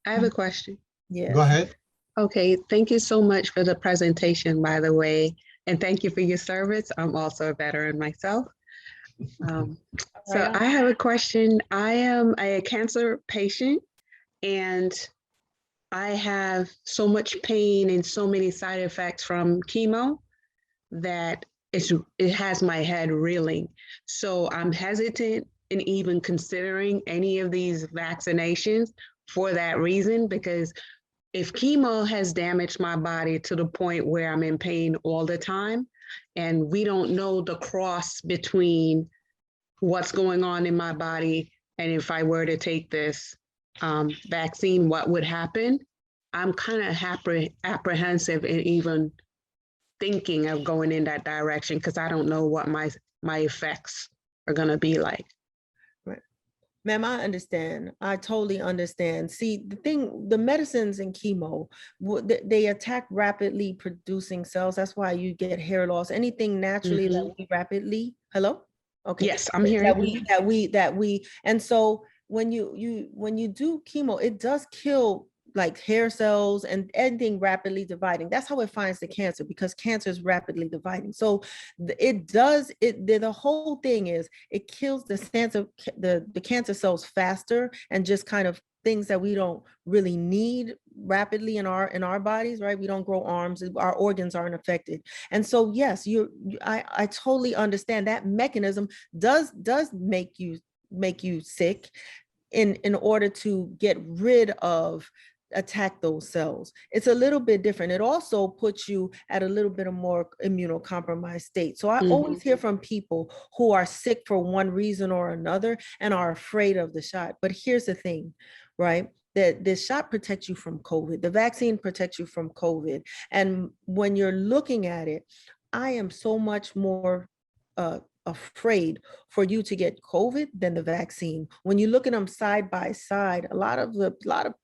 I have a question. Yeah. Go ahead. Okay, thank you so much for the presentation, by the way, and thank you for your service. I'm also a veteran myself. So I have a question. I am a cancer patient, and I have so much pain and so many side effects from chemo that it has my head reeling. So I'm hesitant in even considering any of these vaccinations for that reason, because if chemo has damaged my body to the point where I'm in pain all the time, and we don't know the cross between what's going on in my body, and if I were to take this vaccine, what would happen? I'm kind of apprehensive in even thinking of going in that direction because I don't know what my effects are going to be like. Ma'am, I understand. I totally understand. See, the medicines and chemo, they attack rapidly producing cells. That's why you get hair loss. Anything naturally that we rapidly, hello? Okay. Yes, I'm hearing. That we, and so when you do chemo, it does kill like hair cells and anything rapidly dividing. That's how it finds the cancer, because cancer is rapidly dividing. So the whole thing is it kills the cancer cells faster, and just kind of things that we don't really need rapidly in our bodies, right? We don't grow arms, our organs aren't affected. And so yes, I totally understand that mechanism does make you sick in order to get rid of, attack those cells. It's a little bit different. It also puts you at a little bit of more immunocompromised state. So I always hear from people who are sick for one reason or another and are afraid of the shot. But here's the thing, right? That the shot protects you from COVID. The vaccine protects you from COVID. And when you're looking at it, I am so much more afraid for you to get COVID than the vaccine. When you look at them side by side, a lot of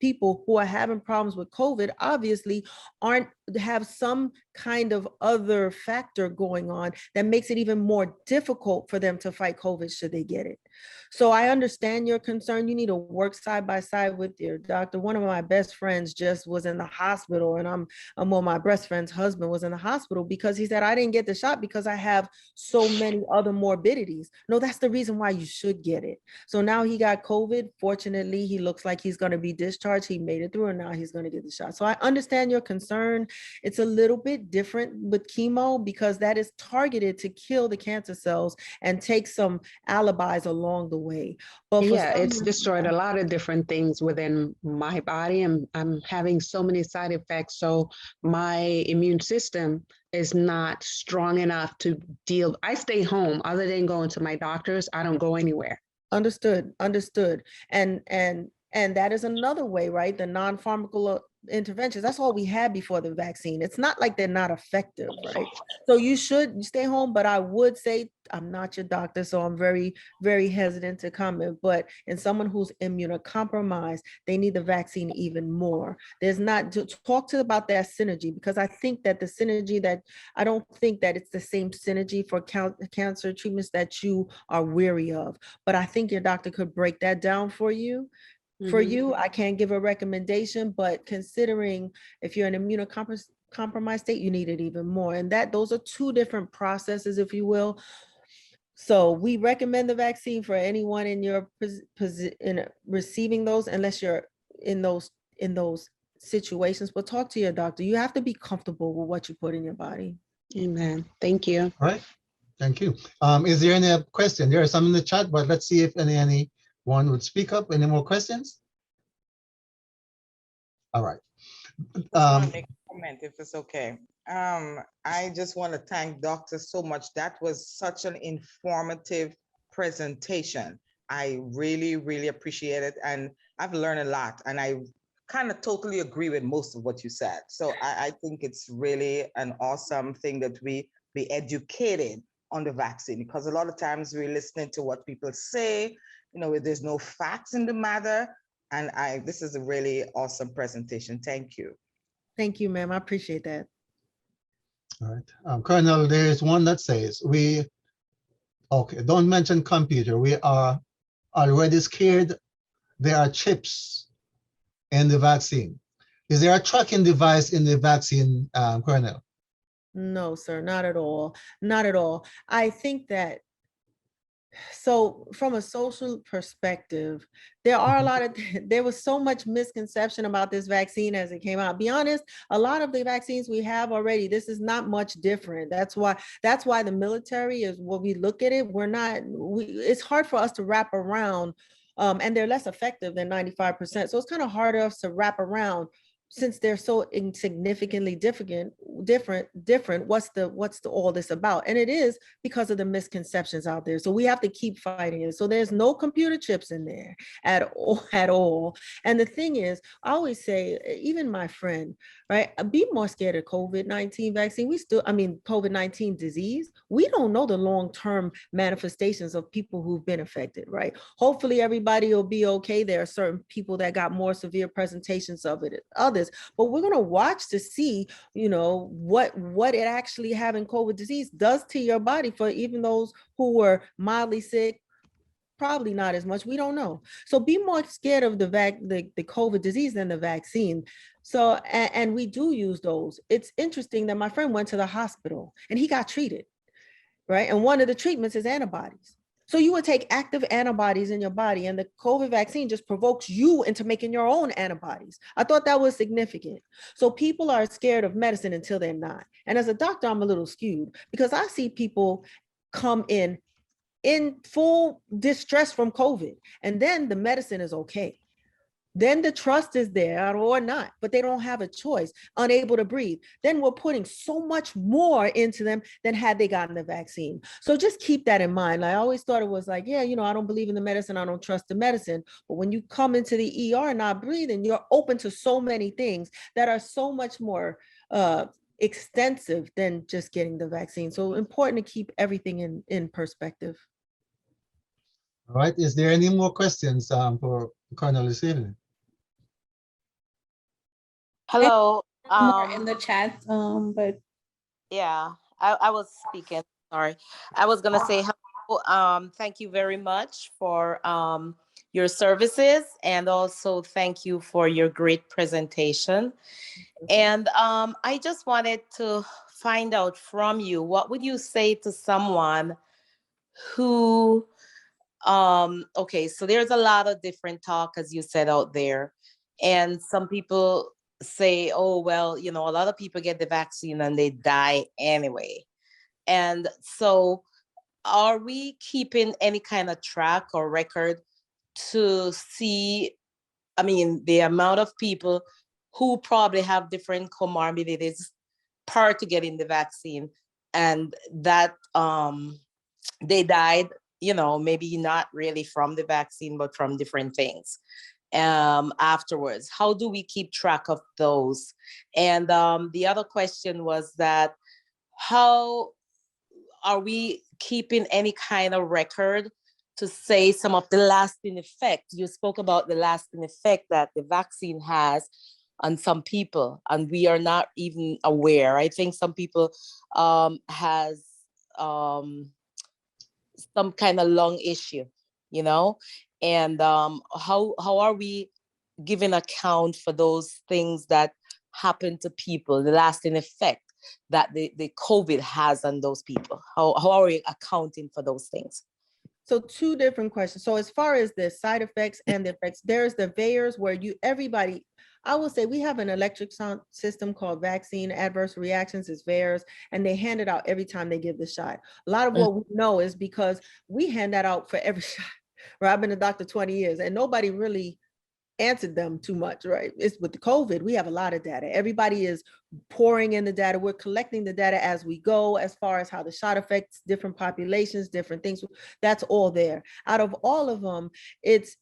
people who are having problems with COVID obviously have some kind of other factor going on that makes it even more difficult for them to fight COVID should they get it. So I understand your concern. You need to work side by side with your doctor. One of my best friends just was in the hospital, and well, my best friend's husband was in the hospital because he said, I didn't get the shot because I have so many other morbidities. No, that's the reason why you should get it. So now he got COVID. Fortunately, he looks like he's going to be discharged. He made it through, and now he's going to get the shot. So I understand your concern. It's a little bit different with chemo because that is targeted to kill the cancer cells and take some alibis along the way. But it's destroyed a lot of different things within my body, and I'm having so many side effects. So my immune system is not strong enough to deal. I stay home. Other than going to my doctors, I don't go anywhere. Understood. And that is another way, right? The non-pharmacological interventions, that's all we had before the vaccine. It's not like they're not effective, right? So you should stay home, but I would say, I'm not your doctor, so I'm very, very hesitant to comment, but in someone who's immunocompromised, they need the vaccine even more. There's not to talk to about that synergy, because I think that the synergy I don't think that it's the same synergy for cancer treatments that you are weary of, but I think your doctor could break that down for you. For you, I can't give a recommendation, but considering if you're in immunocompromised state, you need it even more. And those are two different processes, if you will. So we recommend the vaccine for anyone in your in receiving those, unless you're in those situations. But talk to your doctor. You have to be comfortable with what you put in your body. Amen. Thank you. All right. Thank you. Is there any question? There are some in the chat, but let's see if anyone would speak up. Any more questions? All right. I make a comment if it's okay. I just want to thank Doctor so much. That was such an informative presentation. I really, really appreciate it. And I've learned a lot. And I kind of totally agree with most of what you said. So I think it's really an awesome thing that we be educated on the vaccine, because a lot of times we're listening to what people say, there's no facts in the matter. And this is a really awesome presentation. Thank you. Thank you, ma'am. I appreciate that. All right. Colonel, there's one that says, don't mention computer. We are already scared. There are chips in the vaccine. Is there a tracking device in the vaccine, Colonel? No, sir, not at all. Not at all. I think that, so from a social perspective, there was so much misconception about this vaccine as it came out. Be honest, a lot of the vaccines we have already, this is not much different. That's why the military is what we look at it. It's hard for us to wrap around, and they're less effective than 95%. So it's kind of harder for us to wrap around since they're so insignificantly different, what's all this about? And it is because of the misconceptions out there. So we have to keep fighting it. So there's no computer chips in there at all. And the thing is, I always say, even my friend, right, be more scared of COVID-19 vaccine. COVID-19 disease. We don't know the long-term manifestations of people who've been affected, right? Hopefully everybody will be okay. There are certain people that got more severe presentations of it than others, but we're going to watch to see, what it actually having COVID disease does to your body for even those who were mildly sick. Probably not as much. We don't know. So be more scared of the COVID disease than the vaccine. So, and we do use those. It's interesting that my friend went to the hospital and he got treated, right? And one of the treatments is antibodies. So you would take active antibodies in your body, and the COVID vaccine just provokes you into making your own antibodies. I thought that was significant. So people are scared of medicine until they're not. And as a doctor, I'm a little skewed because I see people come in full distress from COVID, and then the medicine is okay. Then the trust is there or not, but they don't have a choice, unable to breathe. Then we're putting so much more into them than had they gotten the vaccine. So just keep that in mind. I always thought it was like, yeah, I don't believe in the medicine. I don't trust the medicine. But when you come into the ER not breathing, you're open to so many things that are so much more extensive than just getting the vaccine. So important to keep everything in perspective. All right. Is there any more questions for Colonel this evening? Hello. More in the chat, but Yeah, I was speaking. Sorry. I was gonna say hello. Thank you very much for your services, and also thank you for your great presentation. And I just wanted to find out from you, what would you say to someone who okay, so there's a lot of different talk, as you said, out there, and some people say, oh, well, a lot of people get the vaccine and they die anyway. And so are we keeping any kind of track or record to see, the amount of people who probably have different comorbidities prior to getting the vaccine, and that they died, maybe not really from the vaccine, but from different things afterwards? How do we keep track of those? And the other question was that, how are we keeping any kind of record to say some of the lasting effect? You spoke about the lasting effect that the vaccine has on some people, and we are not even aware. I think some people has some kind of lung issue, and how are we giving account for those things that happen to people, the lasting effect that the COVID has on those people? How are we accounting for those things? So two different questions. So as far as the side effects and the effects, there's the VAERS where everybody, I will say we have an electric sound system called Vaccine Adverse Reactions, is VAERS, and they hand it out every time they give the shot. A lot of what we know is because we hand that out for every shot. Right? I've been a doctor 20 years and nobody really answered them too much, right? It's with the COVID, we have a lot of data. Everybody is pouring in the data. We're collecting the data as we go, as far as how the shot affects different populations, different things. That's all there. Out of all of them, it's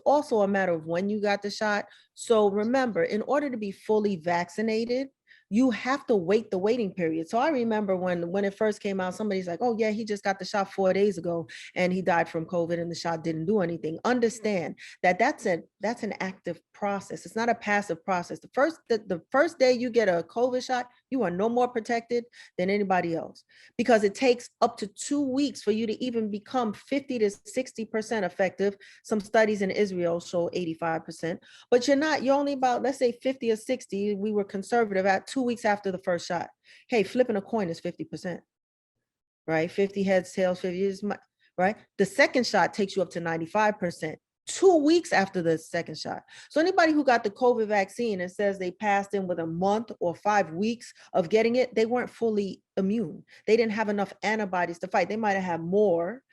also a matter of when you got the shot. So remember, in order to be fully vaccinated, you have to wait the waiting period. So I remember when it first came out, somebody's like, oh yeah, he just got the shot 4 days ago and he died from COVID and the shot didn't do anything. Understand that that's an active process. It's not a passive process. The first day you get a COVID shot, you are no more protected than anybody else, because it takes up to 2 weeks for you to even become 50 to 60% effective. Some studies in Israel show 85%, but you're only about, let's say 50 or 60. We were conservative at 2 weeks after the first shot. Hey, flipping a coin is 50%, right? 50 heads, tails, 50 is right? The second shot takes you up to 95%. 2 weeks after the second shot. So anybody who got the COVID vaccine and says they passed in with a month or 5 weeks of getting it, they weren't fully immune. They didn't have enough antibodies to fight. They might have had more,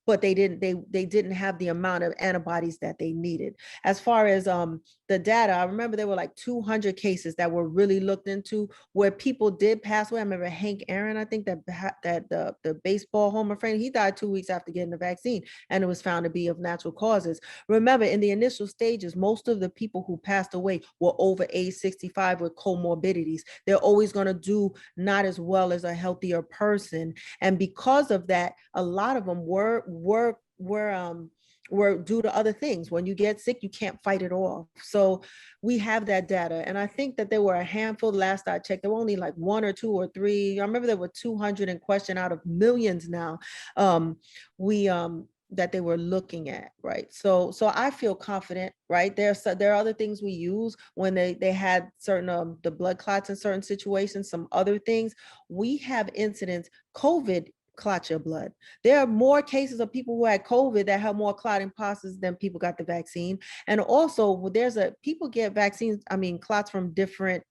but they didn't have the amount of antibodies that they needed. As far as the data, I remember there were like 200 cases that were really looked into where people did pass away. I remember Hank Aaron, I think that the baseball Hall of Fame, he died 2 weeks after getting the vaccine, and it was found to be of natural causes. Remember, in the initial stages, most of the people who passed away were over age 65 with comorbidities. They're always going to do not as well as a healthier person, and because of that, a lot of them were due to other things. When you get sick, you can't fight it off. So we have that data. And I think that there were a handful, last I checked, there were only like 1 or 2 or 3. I remember there were 200 in question out of millions now. That they were looking at, right? So I feel confident, right? There are other things we use when they had certain the blood clots in certain situations, some other things. We have incidents, COVID clot your blood. There are more cases of people who had COVID that have more clotting processes than people got the vaccine. And also people get vaccines, clots from different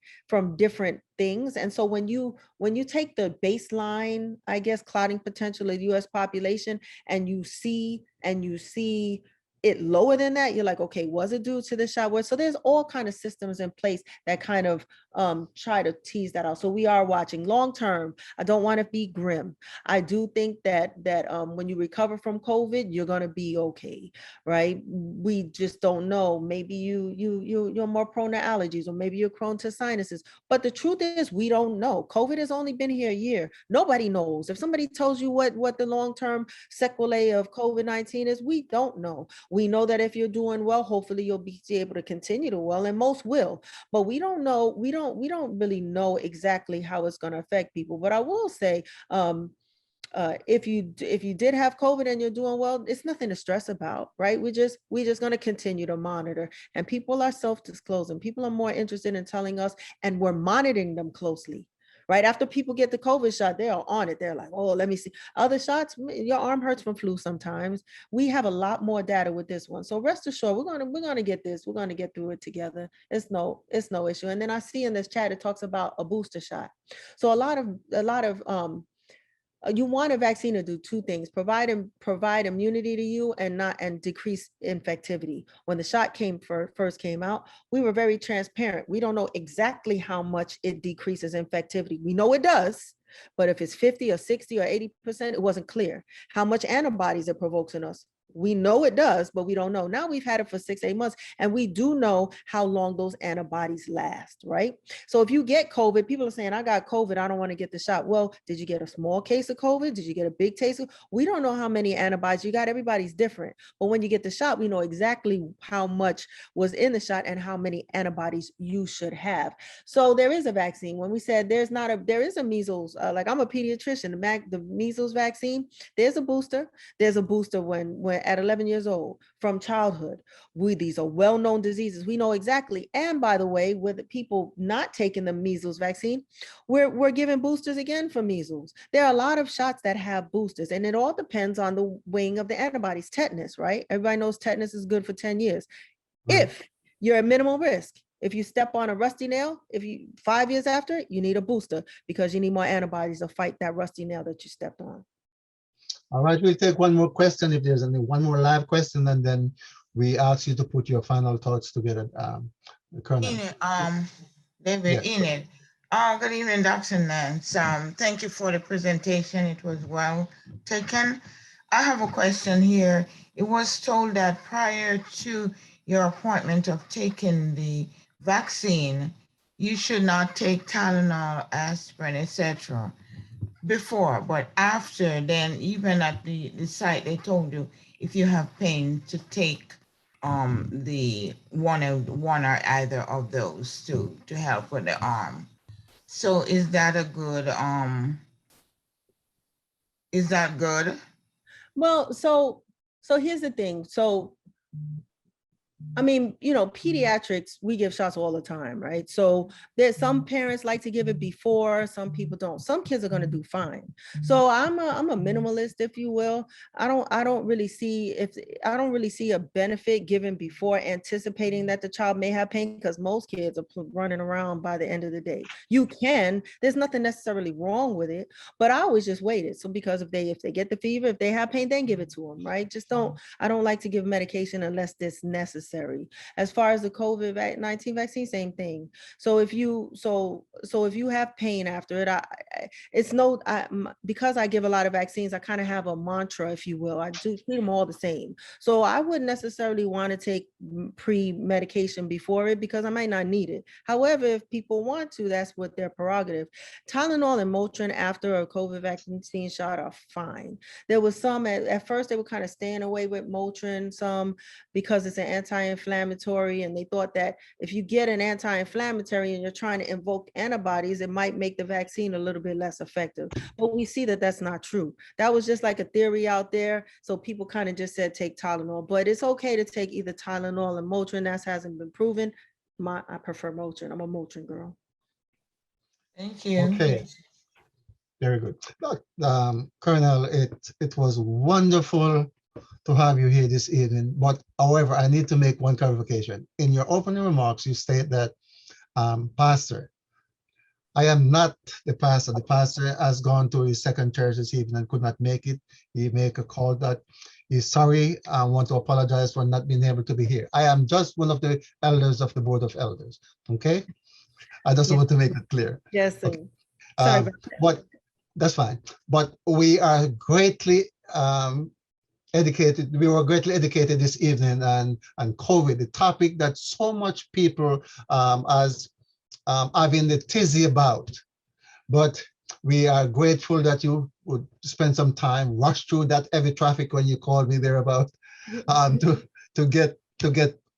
things. And so when you take the baseline, I guess, clotting potential of the US population, and you see it lower than that, you're like, okay, was it due to the shot? So there's all kind of systems in place that kind of try to tease that out. So we are watching long term. I don't want to be grim. I do think that when you recover from COVID, you're going to be okay, right? We just don't know. Maybe you're more prone to allergies, or maybe you're prone to sinuses. But the truth is, we don't know. COVID has only been here a year. Nobody knows. If somebody tells you what the long-term sequelae of COVID-19 is, we don't know. We know that if you're doing well, hopefully you'll be able to continue to well, and most will. But we don't know. We don't really know exactly how it's going to affect people. But I will say, if you did have COVID and you're doing well, it's nothing to stress about, right? We're just going to continue to monitor, and people are self-disclosing. People are more interested in telling us, and we're monitoring them closely. Right after people get the COVID shot, they are on it. They're like, oh, let me see. Other shots, your arm hurts from flu sometimes. We have a lot more data with this one. So rest assured, we're gonna get this. We're gonna get through it together. It's no issue. And then I see in this chat, it talks about a booster shot. So a lot of you want a vaccine to do 2 things: provide immunity to you and decrease infectivity. When the shot first came out, we were very transparent. We don't know exactly how much it decreases infectivity. We know it does, but if it's 50 or 60 or 80%, it wasn't clear. How much antibodies it provokes in us, we know it does, but we don't know. Now we've had it for 6-8 months, and we do know how long those antibodies last, right? So if you get COVID, people are saying, I got COVID, I don't want to get the shot. Well, did you get a small case of COVID? Did you get a big case? We don't know how many antibodies you got. Everybody's different. But when you get the shot, we know exactly how much was in the shot and how many antibodies you should have. So there is a vaccine. When we said there is a measles, like I'm a pediatrician, the measles vaccine, there's a booster. There's a booster when at 11 years old from childhood. These are well-known diseases. We know exactly. And by the way, with the people not taking the measles vaccine, we're giving boosters again for measles. There are a lot of shots that have boosters, and it all depends on the weighing of the antibodies. Tetanus, right? Everybody knows tetanus is good for 10 years. Right. If you're at minimal risk, if you step on a rusty nail, 5 years after, you need a booster because you need more antibodies to fight that rusty nail that you stepped on. All right, we'll take one more question if there's one more live question, and then we ask you to put your final thoughts together, Colonel. David, Enid. Good evening, Dr. Nance. Thank you for the presentation. It was well taken. I have a question here. It was told that prior to your appointment of taking the vaccine, you should not take Tylenol, aspirin, etc. before, but after, then even at the site, they told you if you have pain to take the one or either of those to help with the arm. So is that a good is that good? Well, so here's the thing. So I mean, you know, pediatrics, we give shots all the time, right? So there's some parents like to give it before, some people don't. Some kids are going to do fine. So I'm a minimalist, if you will. I don't really see a benefit given before, anticipating that the child may have pain, because most kids are running around by the end of the day. There's nothing necessarily wrong with it, but I always just waited. So because if they get the fever, if they have pain, then give it to them, right? I don't like to give medication unless it's necessary. As far as the COVID-19 vaccine, same thing. So if you have pain after it, because I give a lot of vaccines, I kind of have a mantra, if you will. I do treat them all the same. So I wouldn't necessarily want to take pre-medication before it, because I might not need it. However, if people want to, that's what their prerogative. Tylenol and Motrin after a COVID vaccine shot are fine. There was some at first they were kind of staying away with Motrin, some because it's an anti-inflammatory, and they thought that if you get an anti-inflammatory and you're trying to invoke antibodies, it might make the vaccine a little bit less effective. But we see that that's not true. That was just like a theory out there. So people kind of just said take Tylenol, but it's okay to take either Tylenol and Motrin. That hasn't been proven. I prefer Motrin. I'm a Motrin girl. Thank you. Okay. Very good. Look, Colonel, it was wonderful to have you here this evening. But however, I need to make one clarification. In your opening remarks, you state that, Pastor, I am not the pastor. The pastor has gone to his second church this evening and could not make it. He make a call that he's sorry. I want to apologize for not being able to be here. I am just one of the elders of the Board of Elders. Okay? I just want to make it clear. Yes, sir. Okay. Sorry about that. But that's fine. But we are greatly educated. We were greatly educated this evening on COVID, the topic that so much people having the tizzy about. But we are grateful that you would spend some time, rush through that heavy traffic when you called me there about to get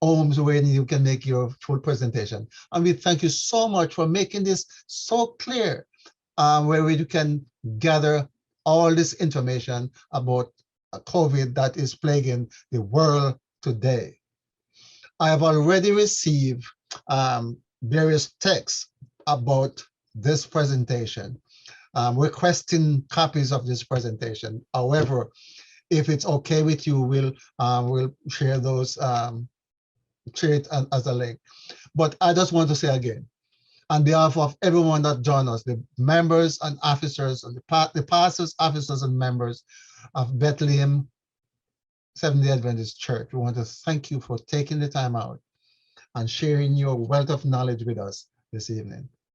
homes where you can make your full presentation. And we thank you so much for making this so clear, where we can gather all this information about COVID that is plaguing the world today. I have already received various texts about this presentation, requesting copies of this presentation. However, if it's okay with you, we'll share those, share it as a link. But I just want to say again, on behalf of everyone that joined us, the members and officers, and the pastors, officers, and members of Bethlehem Seventh-day Adventist Church, we want to thank you for taking the time out and sharing your wealth of knowledge with us this evening.